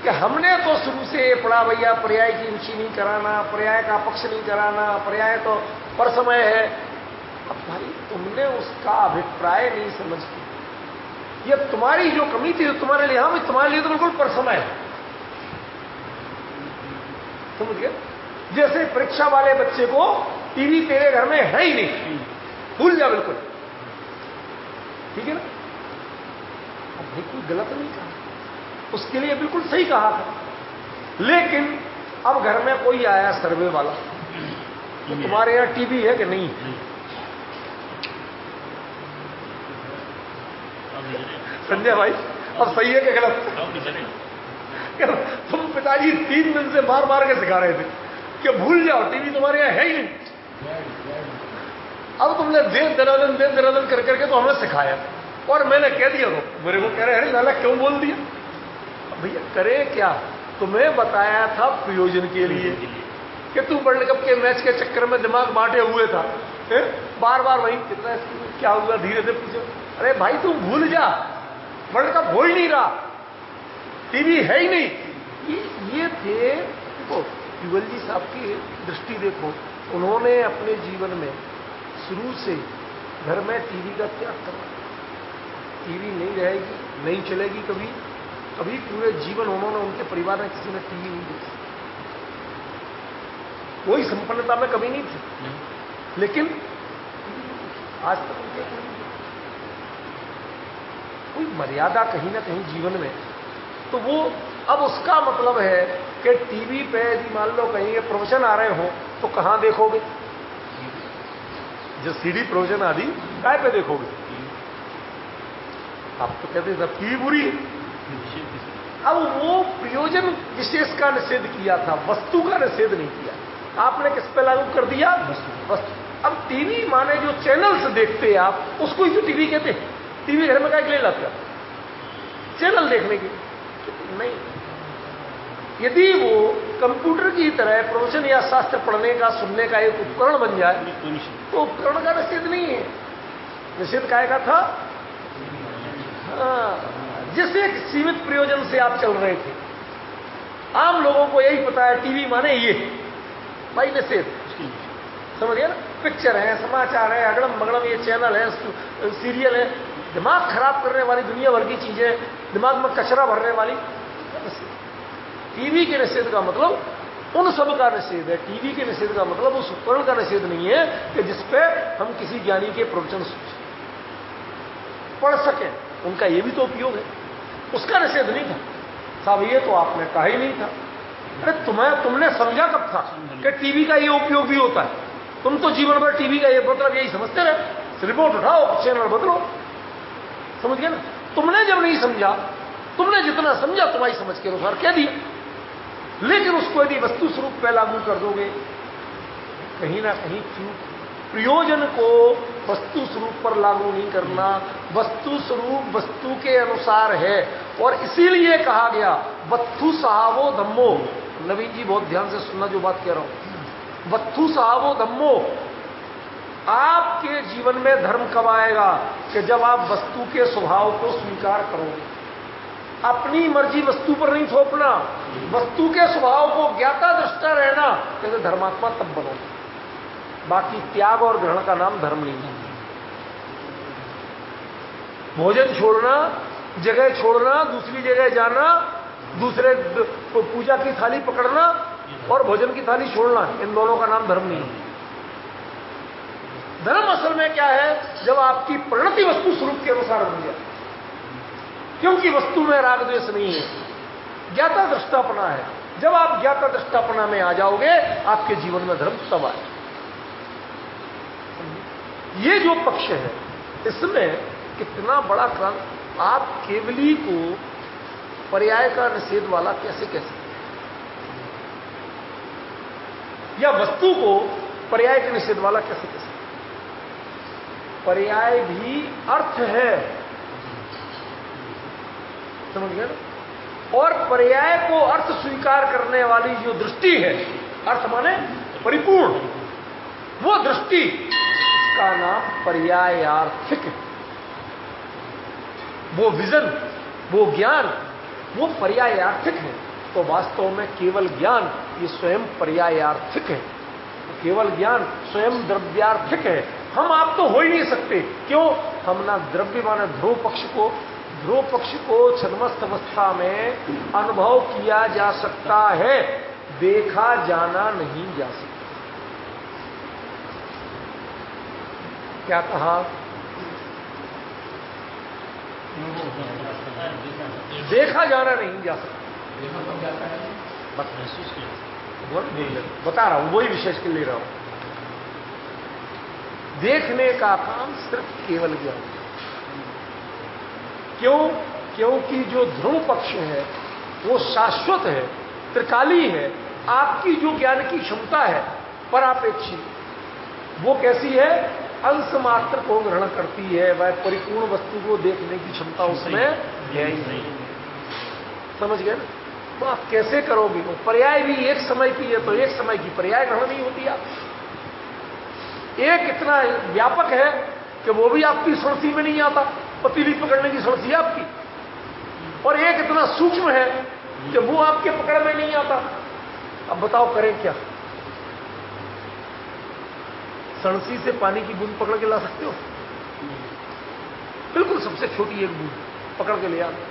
S1: कि हमने तो शुरू से ये पढ़ा भैया पर्याय की रुचि नहीं कराना, पर्याय का पक्ष नहीं कराना, पर्याय तो पर समय है। अब भाई तुमने उसका अभिप्राय नहीं समझती, ये तुम्हारी जो कमी थी तुम्हारे लिए, हाँ तुम्हारे लिए तो बिल्कुल पर समय है, समझ गए। जैसे परीक्षा वाले बच्चे को टीवी तेरे घर में है ही नहीं, भूल जा बिल्कुल, ठीक है ना। अब भाई कोई गलत नहीं कहा, उसके लिए बिल्कुल सही कहा था। लेकिन अब घर में कोई आया सर्वे वाला, तो तुम्हारे यहां टीवी है कि नहीं, संजय भाई अब सही है कि गलत। तुम पिताजी 3 दिन से मार मार के सिखा रहे थे कि भूल जाओ टीवी तुम्हारे यहां है ही नहीं। अब तुमने देर दरादन कर करके तो हमें सिखाया, और मैंने कह दिया तो मेरे को कह रहे हैं लाला क्यों बोल दिया। भैया करे क्या, तुम्हें बताया था प्रयोजन के लिए कि तू वर्ल्ड कप के मैच के चक्कर में दिमाग बांटे हुए था, बार बार वही कितना क्या हुआ धीरे से पूछो। अरे भाई तू भूल जा, वर्ल्ड कप हो ही नहीं रहा, टीवी है ही नहीं। ये थे। देखो युगल जी साहब की दृष्टि देखो, उन्होंने अपने जीवन में शुरू से घर में टीवी का त्याग करना, टीवी नहीं रहेगी, नहीं चलेगी कभी, कभी पूरे जीवन उन्होंने, उनके परिवार में किसी ने टीवी नहीं देखी, कोई संपन्नता में कभी नहीं थी, लेकिन आज तक उनके कोई मर्यादा कहीं ना कहीं जीवन में। तो वो अब उसका मतलब है कि टीवी पे यदि मान लो कहीं प्रवचन आ रहे हो तो कहां देखोगे, जो सीडी प्रवचन आदि काय पे देखोगे। आप तो कहते सब टीवी बुरी है। अब वो प्रयोजन विशेष का निषेध किया था, वस्तु का निषेध नहीं किया। आपने किस पे लागू कर दिया, वस्तु। अब टीवी माने जो चैनल्स देखते हैं आप, उसको ही तो टीवी कहते हैं। टीवी घर में क्या के लिए लाते हैं, चैनल देखने के नहीं। यदि वो कंप्यूटर की तरह प्रवचन या शास्त्र पढ़ने का, सुनने का एक उपकरण बन जाए तो उपकरण का निषेध नहीं है। निषेध काय का था, जिस एक सीमित प्रयोजन से आप चल रहे थे। आम लोगों को यही पता है टीवी माने ये, भाई निषेध, समझ गया ना। पिक्चर है, समाचार है, अगड़म बगड़म ये चैनल है, सीरियल है, दिमाग खराब करने वाली दुनिया भर की चीजें, दिमाग में कचरा भरने वाली। टीवी के निषेध का मतलब उन सब का निषेध है। टीवी के निषेध का मतलब उस उपकरण का निषेध नहीं है कि जिसपे हम किसी ज्ञानी के प्रवचन पढ़ सकें, उनका ये भी तो उपयोग है, उसका निषेध नहीं था। साहब ये तो आपने कहा ही नहीं था। अरे तुमने समझा कब था कि टीवी का ये उपयोग भी होता है? तुम तो जीवन भर टीवी का ये मतलब यही समझते रहे, रिमोट उठाओ चैनल बदलो, समझ गए ना? तुमने जब नहीं समझा, तुमने जितना समझा तुम्हारी समझ के अनुसार कह दिया, लेकिन उसको यदि वस्तु स्वरूप पे लागू कर दोगे, कहीं ना कहीं चूक। प्रयोजन को वस्तु स्वरूप पर लागू नहीं करना, वस्तु स्वरूप वस्तु के अनुसार है। और इसीलिए कहा गया वत्थु सहावो धम्मो। नवीन जी बहुत ध्यान से सुनना जो बात कह रहा हूं, वत्थु सहावो धम्मो। आपके जीवन में धर्म कब आएगा? कि जब आप वस्तु के स्वभाव को स्वीकार करोगे। अपनी मर्जी वस्तु पर नहीं थोपना, वस्तु के स्वभाव को ज्ञाता दृष्टा रहना, जैसे धर्मात्मा तब बनोगे। बाकी त्याग और ग्रहण का नाम धर्म नहीं है। भोजन छोड़ना, जगह छोड़ना, दूसरी जगह जाना, दूसरे पूजा की थाली पकड़ना और भोजन की थाली छोड़ना, इन दोनों का नाम धर्म नहीं है। धर्म असल में क्या है? जब आपकी परिणति वस्तु स्वरूप के अनुसार बन जाए, क्योंकि वस्तु में राग द्वेष नहीं है, ज्ञाता दृष्टापना है। जब आप ज्ञाता दृष्टापना में आ जाओगे, आपके जीवन में धर्म तब आए। ये जो पक्ष है, इसमें कितना बड़ा क्रांति। आप केवली को पर्याय का निषेध वाला कैसे कह सकते, या वस्तु को पर्याय के निषेध वाला कैसे कह सकते? पर्याय भी अर्थ है, समझ गए ना? और पर्याय को अर्थ स्वीकार करने वाली जो दृष्टि है, अर्थ माने परिपूर्ण, वो दृष्टि, उसका नाम पर्यायार्थिक है। वो विजन, वो ज्ञान, वो पर्यायार्थिक है। तो वास्तव में केवल ज्ञान ये स्वयं पर्यायार्थिक है, केवल ज्ञान स्वयं द्रव्यार्थिक है। हम आप तो हो ही नहीं सकते। क्यों? हम ना द्रव्य माने ध्रुव पक्ष को छद्मस्थ अवस्था में अनुभव किया जा सकता है, देखा जाना नहीं जा सकता। क्या कहा? देखा जाना नहीं जा सकता, बस महसूस किया। बता रहा हूं, वही विशेष के ले रहा हूं। देखने का काम सिर्फ केवल ज्ञान। क्यों? क्योंकि जो ध्रुव पक्ष है वो शाश्वत है, त्रिकाली है। आपकी जो ज्ञान की क्षमता है परापेक्षी, वो कैसी है? अंश मात्र को ग्रहण करती है, वह परिपूर्ण वस्तु को देखने की क्षमता उसमें है ही नहीं। समझ गए ना? तो आप कैसे करोगे? वो पर्याय भी एक समय की है, तो एक समय की पर्याय ग्रहण नहीं होती। आप एक इतना व्यापक है कि वो भी आपकी सड़सी में नहीं आता, पतीली पकड़ने की सड़सी है आपकी, और एक इतना सूक्ष्म है कि वो आपके पकड़ में नहीं आता। अब बताओ करें क्या? सड़सी से पानी की बूंद पकड़ के ला सकते हो? बिल्कुल सबसे छोटी एक बूंद पकड़ के ले आते।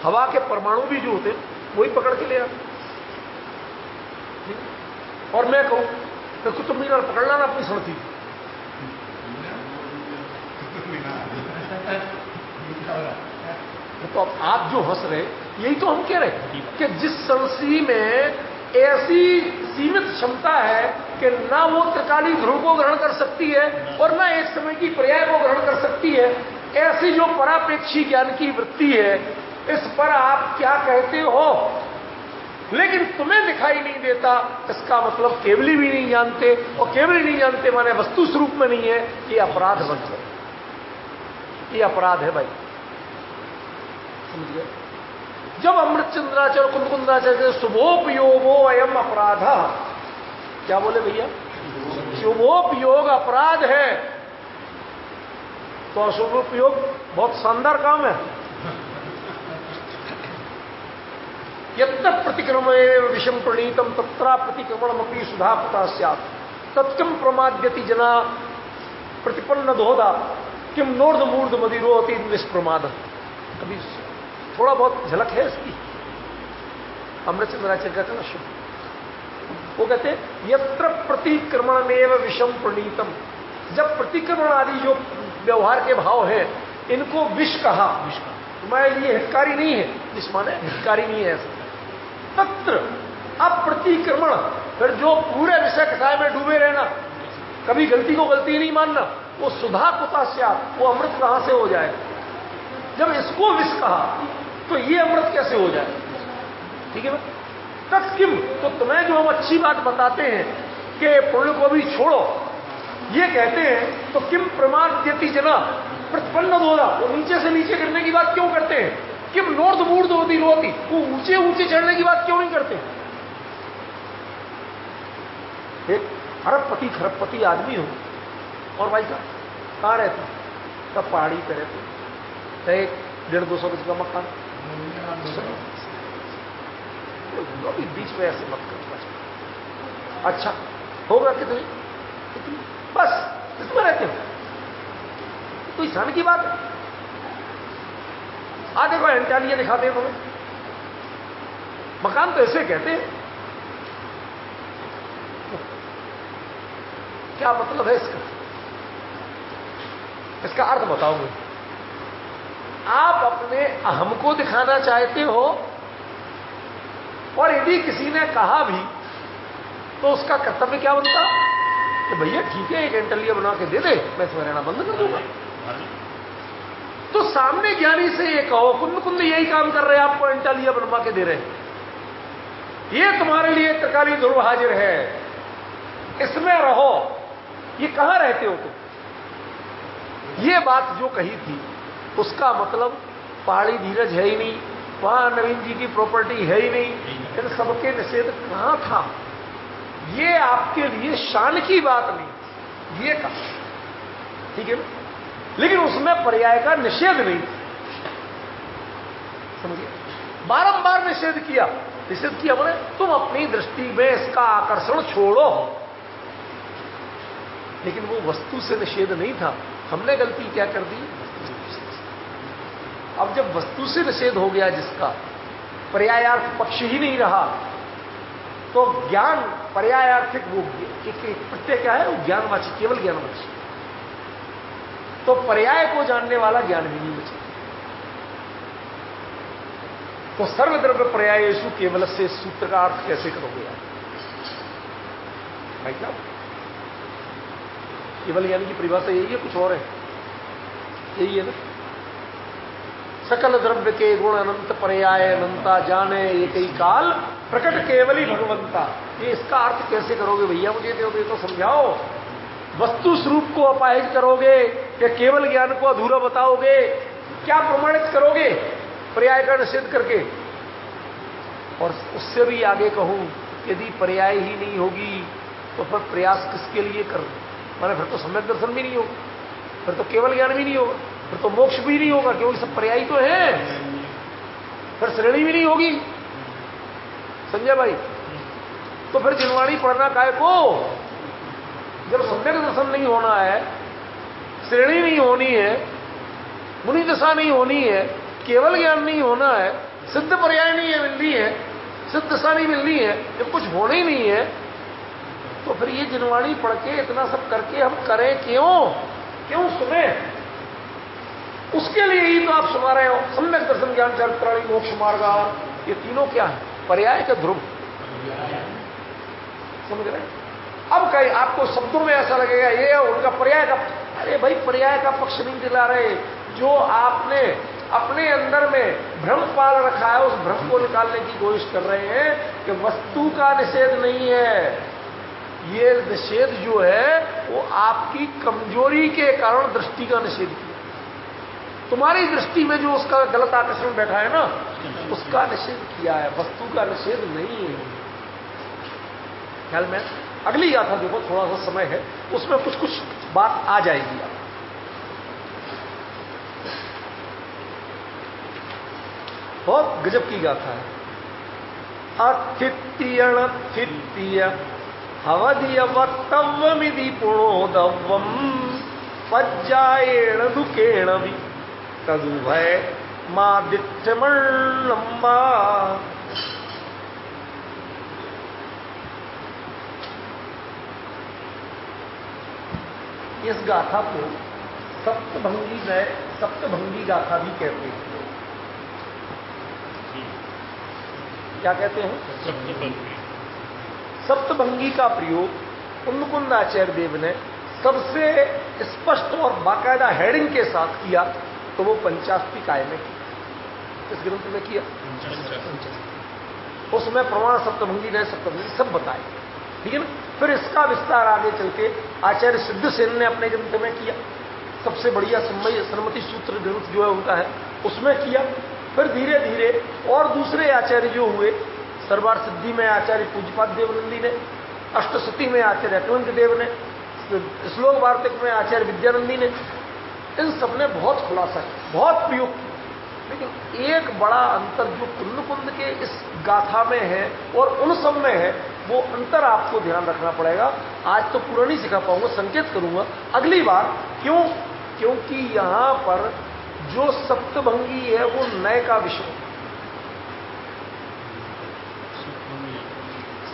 S1: हवा के परमाणु भी जो होते वही पकड़ के ले आते। और मैं कहूं तो कुतुब मीनार पकड़ना ना अपनी सड़सी। तो अब आप जो हंस रहे, यही तो हम कह रहे कि जिस सड़सी में ऐसी सीमित क्षमता है कि ना वो त्रिकाली ध्रुव को ग्रहण कर सकती है और ना एक समय की पर्याय को ग्रहण कर सकती है, ऐसी जो परापेक्षी ज्ञान की वृत्ति है, इस पर आप क्या कहते हो? लेकिन तुम्हें दिखाई नहीं देता, इसका मतलब केवली भी नहीं जानते, और केवली नहीं जानते माने वस्तु स्वरूप में नहीं है। ये अपराध बन जाए, ये अपराध है भाई, समझ गए? जब अमृतचंद्राचार्य कुंदकुंदाचार्य शुभोपयोगो अयम अपराध, क्या बोले भैया? शुभोपयोग अपराध है। तो अशुभोपयोग बहुत शानदार काम है। यत्न प्रतिक्रमणे विषम प्रणीतम तत्रा प्रतिक्रमणमपि सुधापता स्यात् तत्कम प्रमाद्यति जना प्रतिपन्न दोहदा किम नोर्ध मूर्ध मदिरोति निष्प्रमाद। अभी थोड़ा बहुत झलक है इसकी। अमृतचंद्राचार्य का कलश। वो कहते यत्र प्रतिक्रमणमेव विषम प्रणीतम, जब प्रतिक्रमण आदि जो व्यवहार के भाव है इनको विष कहा, तुम्हारे लिए हितकारी नहीं है, विष माने हितकारी नहीं है ऐसा। तत्र अप्रतिक्रमण, फिर जो पूरे विषय कथाएं में डूबे रहना, कभी गलती को गलती नहीं मानना, वो सुधा कुतास्या, वो अमृत कहां से हो जाए? जब इसको विष कहा तो ये अमृत कैसे हो जाए? ठीक है ना? तत्किम, तो तुम्हें जो हम अच्छी बात बताते हैं कि पुण्य को भी छोड़ो, ये कहते हैं तो किम प्रमाद्यति जना प्रतिपन्न दोदा, वो नीचे से नीचे करने की बात क्यों करते हैं? किम नोर्ध मूर्ध होती रोती, वो ऊंचे ऊंचे चढ़ने की बात क्यों नहीं करते? एक खरबपति आदमी हो और भाई साहब कहां रहते? तब पहाड़ी पे रहते, 100-150 गज का मकान, अभी बीच में ऐसे मत कर। अच्छा होगा कितनी बस इसमें रहते हो, कोई सन की बात है? आ देखो एंटालिया दिखाते हैं तुम्हें, मकान तो ऐसे कहते हैं। क्या मतलब है इसका? इसका अर्थ बताओ मुझे। आप अपने अहम को दिखाना चाहते हो, और यदि किसी ने कहा भी तो उसका कर्तव्य क्या बनता कि भैया ठीक है, एक एंटलिया बना के दे दे, मैं इसमें रहना बंद कर दूंगा। तो सामने ज्ञानी से ये कहो, कुंद कुंद यही काम कर रहे हैं, आपको एंटलिया बनवा के दे रहे हैं, ये तुम्हारे लिए त्रिकाली ध्रुव हाजिर है, इसमें रहो। ये कहां रहते हो तुम? ये बात जो कही थी उसका मतलब पहाड़ी धीरज है ही नहीं, वहां नवीन जी की प्रॉपर्टी है ही नहीं, इन सबके निषेध कहां था? ये आपके लिए शान की बात नहीं, ये कहा, ठीक है ना? लेकिन उसमें पर्याय का निषेध नहीं, समझिए, बारंबार निषेध किया मैंने, तुम अपनी दृष्टि में इसका आकर्षण छोड़ो, लेकिन वो वस्तु से निषेध नहीं था। हमने गलती क्या कर दी? अब जब वस्तु से निषेध हो गया, जिसका पर्यायार्थ पक्ष ही नहीं रहा, तो ज्ञान पर्यायार्थिक वो प्रत्यय क्या है? वो ज्ञानवाची, केवल ज्ञानवाची, तो पर्याय को जानने वाला ज्ञान भी नहीं बचा। तो सर्वद्रव्य पर्यायेषु केवल से सूत्र का अर्थ कैसे करोगे आप? भाई साहब, केवल ज्ञान की परिभाषा यही है, कुछ और है? यही है ना? सकल द्रव्य के गुण अनंत पर्याय अनंता, जाने एक ही काल प्रकट केवली भगवंता। ये इसका अर्थ कैसे करोगे भैया? मुझे तो समझाओ। वस्तु स्वरूप को अपाहिज करोगे या केवल ज्ञान को अधूरा बताओगे? क्या प्रमाणित करोगे पर्याय का निषेध करके? और उससे भी आगे कहूं, यदि पर्याय ही नहीं होगी तो फिर प्रयास किसके लिए कर? माने फिर तो सम्यक दर्शन भी नहीं होगा, फिर तो केवल ज्ञान भी नहीं होगा, फिर तो मोक्ष भी नहीं होगा, क्योंकि सब पर्यायी तो है। फिर श्रेणी भी नहीं होगी संजय भाई, तो फिर जिनवाणी पढ़ना काहे को? जब सम्यक दर्शन नहीं होना है, श्रेणी नहीं होनी है, मुनि दशा नहीं होनी है, केवल ज्ञान नहीं होना है, सिद्ध पर्याय नहीं है मिलनी है, सिद्ध दशा नहीं मिलनी है, जब कुछ होना ही नहीं है, तो फिर ये जिनवाणी पढ़ के इतना सब करके हम करें क्यों सुने? उसके लिए ही तो आप सुना रहे हो। सम्यक दर्शन, ज्ञान, चरित्राणी, मोक्ष मार्ग, ये तीनों क्या है? पर्याय का ध्रुव, समझ रहे? अब कहीं आपको शब्दों में ऐसा लगेगा ये उनका पर्याय का, अरे भाई पर्याय का पक्ष नहीं दिला रहे। जो आपने अपने अंदर में भ्रम पाल रखा है, उस भ्रम को निकालने की कोशिश कर रहे हैं कि वस्तु का निषेध नहीं है, ये निषेध जो है वो आपकी कमजोरी के कारण दृष्टि का निषेध किया। तुम्हारी दृष्टि में जो उसका गलत आकर्षण बैठा है ना, उसका निषेध किया है, वस्तु का निषेध नहीं है। ख्याल में अगली गाथा देखो, थोड़ा सा समय है, उसमें कुछ कुछ बात आ जाएगी। बहुत गजब की गाथा है। अथित्यणथित्य हवदिय वक्तव्यमिति पुणोदव्यम पज्जायेण दुखेण वि तदुभय मादित्यमण्लम्बा। इस गाथा को सप्तभंगी गाथा भी कहते हैं। क्या कहते हैं? सप्तभंगी का प्रयोग कुंद आचार्य देव ने सबसे स्पष्ट और बाकायदा हेडिंग के साथ किया, तो वो पंचास्तिकाय में किया। इस ग्रंथ में किया उसमें प्रमाण सप्तभंगी नए सप्तभंगी सब बताए, ठीक है ना। फिर इसका विस्तार आगे चल के आचार्य सिद्धसेन ने अपने ग्रंथ में किया, सबसे बढ़िया सरमति सूत्र ग्रंथ जो है उनका है उसमें किया। फिर धीरे धीरे और दूसरे आचार्य जो हुए, सरवार सिद्धि में आचार्य पूज्यपाद देवनंदी ने, अष्टसती में आचार्य अकलंक देव ने, श्लोक वार्तिक में आचार्य विद्यानंदी ने, इन सबने बहुत खुलासा किया, बहुत प्रयोग किया। लेकिन एक बड़ा अंतर जो कुंद के इस गाथा में है और उन सब में है, वो अंतर आपको ध्यान रखना पड़ेगा। आज तो पूरा नहीं सिखा पाऊंगा, संकेत करूंगा अगली बार। क्यों? क्योंकि यहां पर जो सप्तभंगी है वो नए का विषय।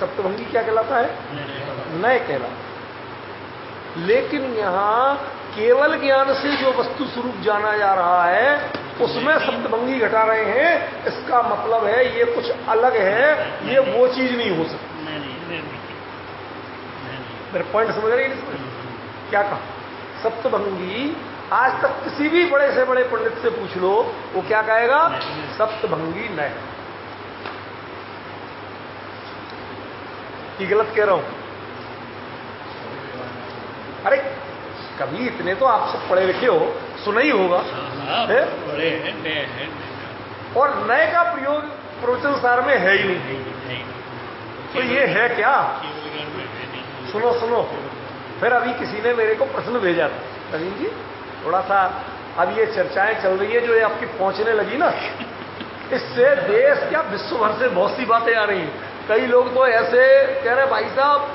S1: सप्तभंगी क्या कहलाता है? नए कहलाता। लेकिन यहां केवल ज्ञान से जो वस्तु स्वरूप जाना जा रहा है उसमें सप्तभंगी घटा रहे हैं। इसका मतलब है ये कुछ अलग है, ये वो चीज नहीं हो सकती। मेरे पॉइंट समझ रहे हैं? क्या कहा? सप्तभंगी आज तक किसी भी बड़े से बड़े पंडित से पूछ लो, वो क्या कहेगा? सप्तभंगी नए। कि गलत कह रहा हूं? अरे कभी इतने तो आप सब पढ़े लिखे हो, सुना ही होगा। और नए का प्रयोग प्रवचन सार में है ही नहीं, तो ये है क्या? सुनो सुनो, फिर अभी किसी ने मेरे को प्रश्न भेजा था, नवीन जी थोड़ा सा अब ये चर्चाएं चल रही है जो ये आपकी पहुंचने लगी ना, इससे देश क्या विश्व भर से बहुत सी बातें आ रही हैं। कई लोग तो ऐसे कह रहे भाई साहब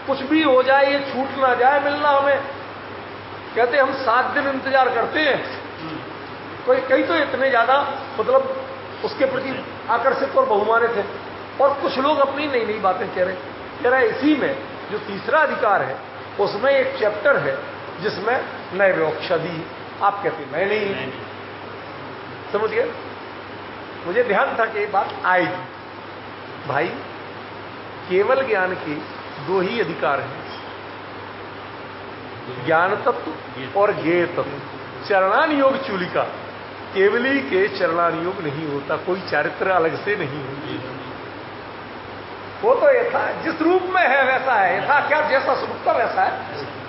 S1: कुछ भी हो जाए ये छूट ना जाए मिलना हमें, कहते हम 7 दिन इंतजार करते हैं। कई तो इतने ज्यादा मतलब उसके प्रति आकर्षित और बहुमानित थे। और कुछ लोग अपनी नई नई बातें कह रहे इसी में जो तीसरा अधिकार है उसमें एक चैप्टर है जिसमें नए विवक्षादी, आप कहते हैं मैं नहीं, समझ गए? मुझे ध्यान था कि ये बात आएगी। भाई केवल ज्ञान के 2 ही अधिकार हैं, ज्ञान तत्व और ज्ञेय तत्व। चरणानुयोग चूलिका, केवली के चरणानुयोग नहीं होता, कोई चारित्र अलग से नहीं होती। वो तो यथा जिस रूप में है वैसा है, यथा क्या जैसा स्वरूप का वैसा है,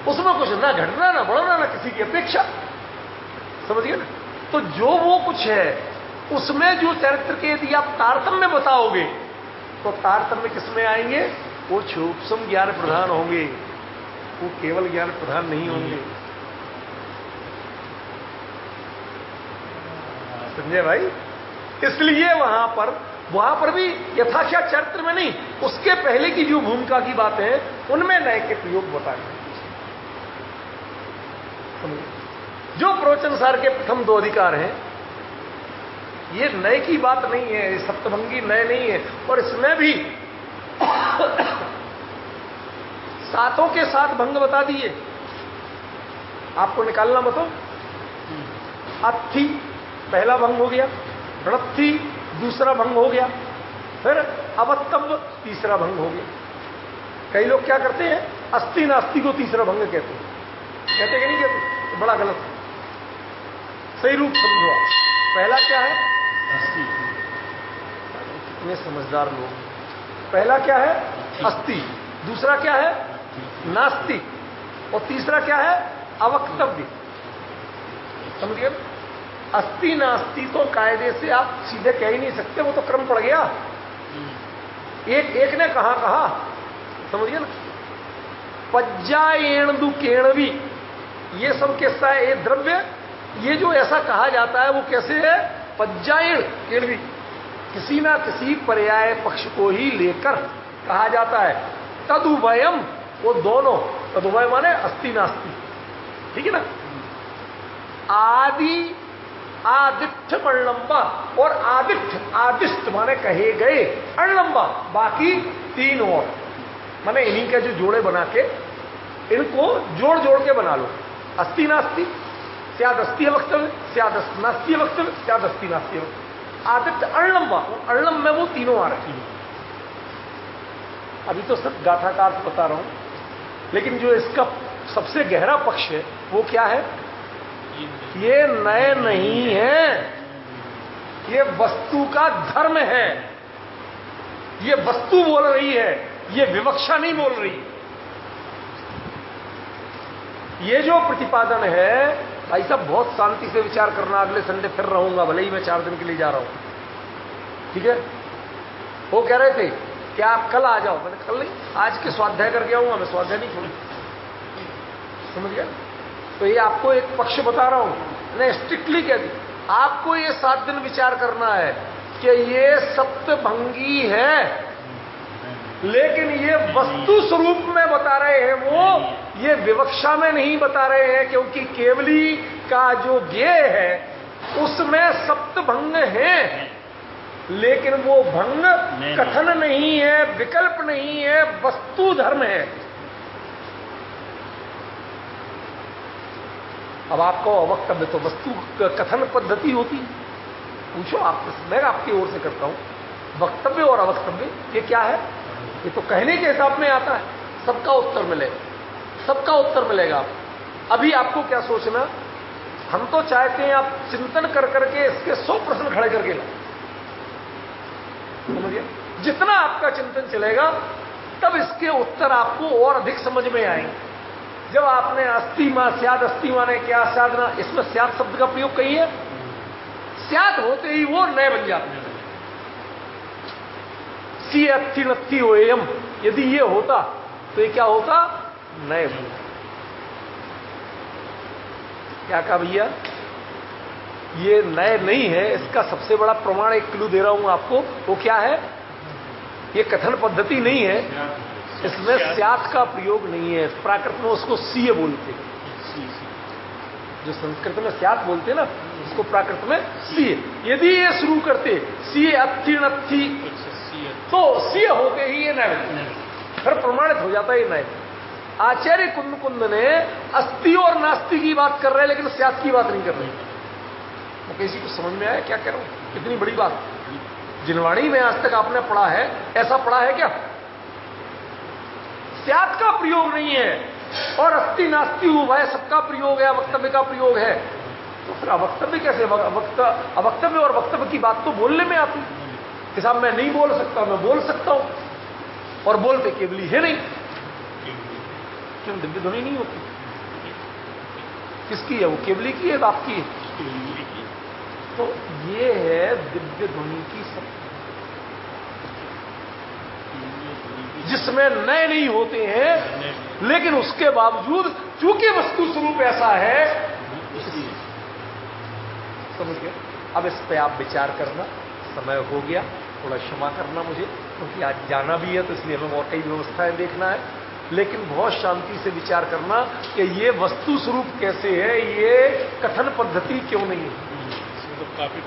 S1: उसमें कुछ ना घटना ना बढ़ना ना किसी की अपेक्षा, समझिए ना। तो जो वो कुछ है उसमें जो चरित्र के यदि आप तारतम्य बताओगे तो तारतम्य किसमें आएंगे? वो सूक्ष्म ज्ञान प्रधान होंगे, वो केवल ज्ञान प्रधान नहीं होंगे। समझे भाई? इसलिए वहां पर भी यथाख्या चरित्र में नहीं, उसके पहले की जो भूमिका की बातें हैं उनमें नए के प्रयोग बताए। जो प्रवचन सार के प्रथम 2 अधिकार हैं ये नए की बात नहीं है, सप्तभंगी नए नहीं है। और इसमें भी 7 के 7 भंग बता दिए, आपको निकालना बताओ। अत्थि पहला भंग हो गया, रत्थि दूसरा भंग हो गया, फिर अवत्तव तीसरा भंग हो गया। कई लोग क्या करते हैं, अस्थि नास्ति को तीसरा भंग कहते हैं, कहते कि नहीं कहते? तो बड़ा गलत है, सही रूप समझो आप। पहला क्या है? अस्थि। कितने समझदार लोग। पहला क्या है? अस्थि। दूसरा क्या है? नास्ति। और तीसरा क्या है? अवक्तव्य। समझिए, अस्थि नास्ति तो कायदे से आप सीधे कह ही नहीं सकते, वो तो क्रम पड़ गया। एक ने कहा समझिए ना। पज्जाएणदु केणवी, ये सब कैसा है? ये द्रव्य, ये जो ऐसा कहा जाता है वो कैसे है? पज्जाएण केणवी, किसी ना किसी पर्याय पक्ष को ही लेकर कहा जाता है। तदुभयम, वो दोनों, तदुभय माने अस्थि नास्ति, ठीक है ना। आदि आदित्य अणलंबा, और आदिष्ट माने कहे गए, अणलंबा बाकी 3 और, माने इन्हीं के जो जोड़े बना के इनको जोड़ जोड़ के बना लो। अस्ति नास्ति, स्यादस्ति वक्तव्य, स्यादस्ति वक्तव्य, स्यादस्ति नास्ति वक्तव्य। आदित्य अण्णम वा, अण्णम में वो तीनों आ रखी है। अभी तो सब गाथा का अर्थ बता रहा हूं, लेकिन जो इसका सबसे गहरा पक्ष है वो क्या है? ये नए नहीं है, ये वस्तु का धर्म है। ये वस्तु बोल रही है, ये विवक्षा नहीं बोल रही। ये जो प्रतिपादन है, भाई साहब बहुत शांति से विचार करना। अगले संडे फिर रहूंगा, भले ही मैं 4 दिन के लिए जा रहा हूं, ठीक है? वो कह रहे थे कि आप कल आ जाओ। मैंने कल नहीं, आज के स्वाध्याय करके आऊंगा, मैं स्वाध्याय नहीं छोड़ू, समझ गया? तो ये आपको एक पक्ष बता रहा हूं, मैंने स्ट्रिक्टली कह दी आपको ये 7 दिन विचार करना है कि ये सप्तभंगी है, लेकिन ये वस्तु स्वरूप में बता रहे हैं वो, ये विवक्षा में नहीं बता रहे हैं। क्योंकि केवली का जो ज्ञेय है उसमें सप्तभंग है, लेकिन वो भंग कथन नहीं है, विकल्प नहीं है, वस्तु धर्म है। अब आपको अवक्तव्य तो वस्तु कथन पद्धति होती है, पूछो आप, मैं आपकी ओर से करता हूं। वक्तव्य और अवक्तव्य ये क्या है? ये तो कहने के हिसाब में आता है, सबका उत्तर मिलेगा, सबका उत्तर मिलेगा। आप अभी आपको क्या सोचना, हम तो चाहते हैं आप चिंतन कर करके इसके 100 प्रश्न खड़े करके लाओ, समझिए? जितना आपका चिंतन चलेगा तब इसके उत्तर आपको और अधिक समझ में आएंगे। जब आपने अस्तिमा स्याद, अस्तिमा ने क्या स्याद ना, इसमें स्याद शब्द का प्रयोग कही है, स्याद होते ही वो नए बन जाते हैं। सी अस्थि नस्थि होयम, यदि ये होता तो ये क्या होता? नए बन जाते। क्या कहा भैया? ये नए नहीं है, इसका सबसे बड़ा प्रमाण एक क्लू दे रहा हूं आपको। वो क्या है? ये कथन पद्धति नहीं है, इसमें स्यात का प्रयोग नहीं है। प्राकृत में उसको सीए बोलते हैं, जो संस्कृत में स्यात बोलते हैं ना, उसको प्राकृत में सीए। यदि ये शुरू करते सीए अस्थि नस्थि, तो सीए होते ही ये नए, फिर प्रमाणित हो जाता है ये नए। आचार्य कुंद ने अस्थि और नास्ति की बात कर रहे हैं, लेकिन स्यात की बात नहीं कर रहे। तो किसी को समझ में आया क्या कह रहा हूं? कितनी बड़ी बात। जिनवाणी में आज तक आपने पढ़ा है, ऐसा पढ़ा है क्या? स्यात का प्रयोग नहीं है और अस्थि नास्ति उभय सबका प्रयोग है, वक्तव्य का प्रयोग है। तो फिर अवक्तव्य कैसे? अवक्तव्य और वक्तव्य की बात तो बोलने में आती है कि साहब मैं नहीं बोल सकता, मैं बोल सकता हूं, और बोलते केवली है नहीं। क्यों दिव्य ध्वनि नहीं होती? किसकी है वो? केवली की है, आपकी है? तो ये है दिव्य ध्वनि की शक्ति, जिसमें नए नहीं होते हैं, लेकिन उसके बावजूद चूंकि वस्तु स्वरूप ऐसा है, समझ गए? अब इस पे आप विचार करना। समय हो गया, थोड़ा क्षमा करना मुझे, क्योंकि आज जाना भी है, तो इसलिए हमें और कई व्यवस्थाएं देखना है। लेकिन बहुत शांति से विचार करना कि ये वस्तु स्वरूप कैसे है, ये कथन पद्धति क्यों नहीं है।
S2: काफी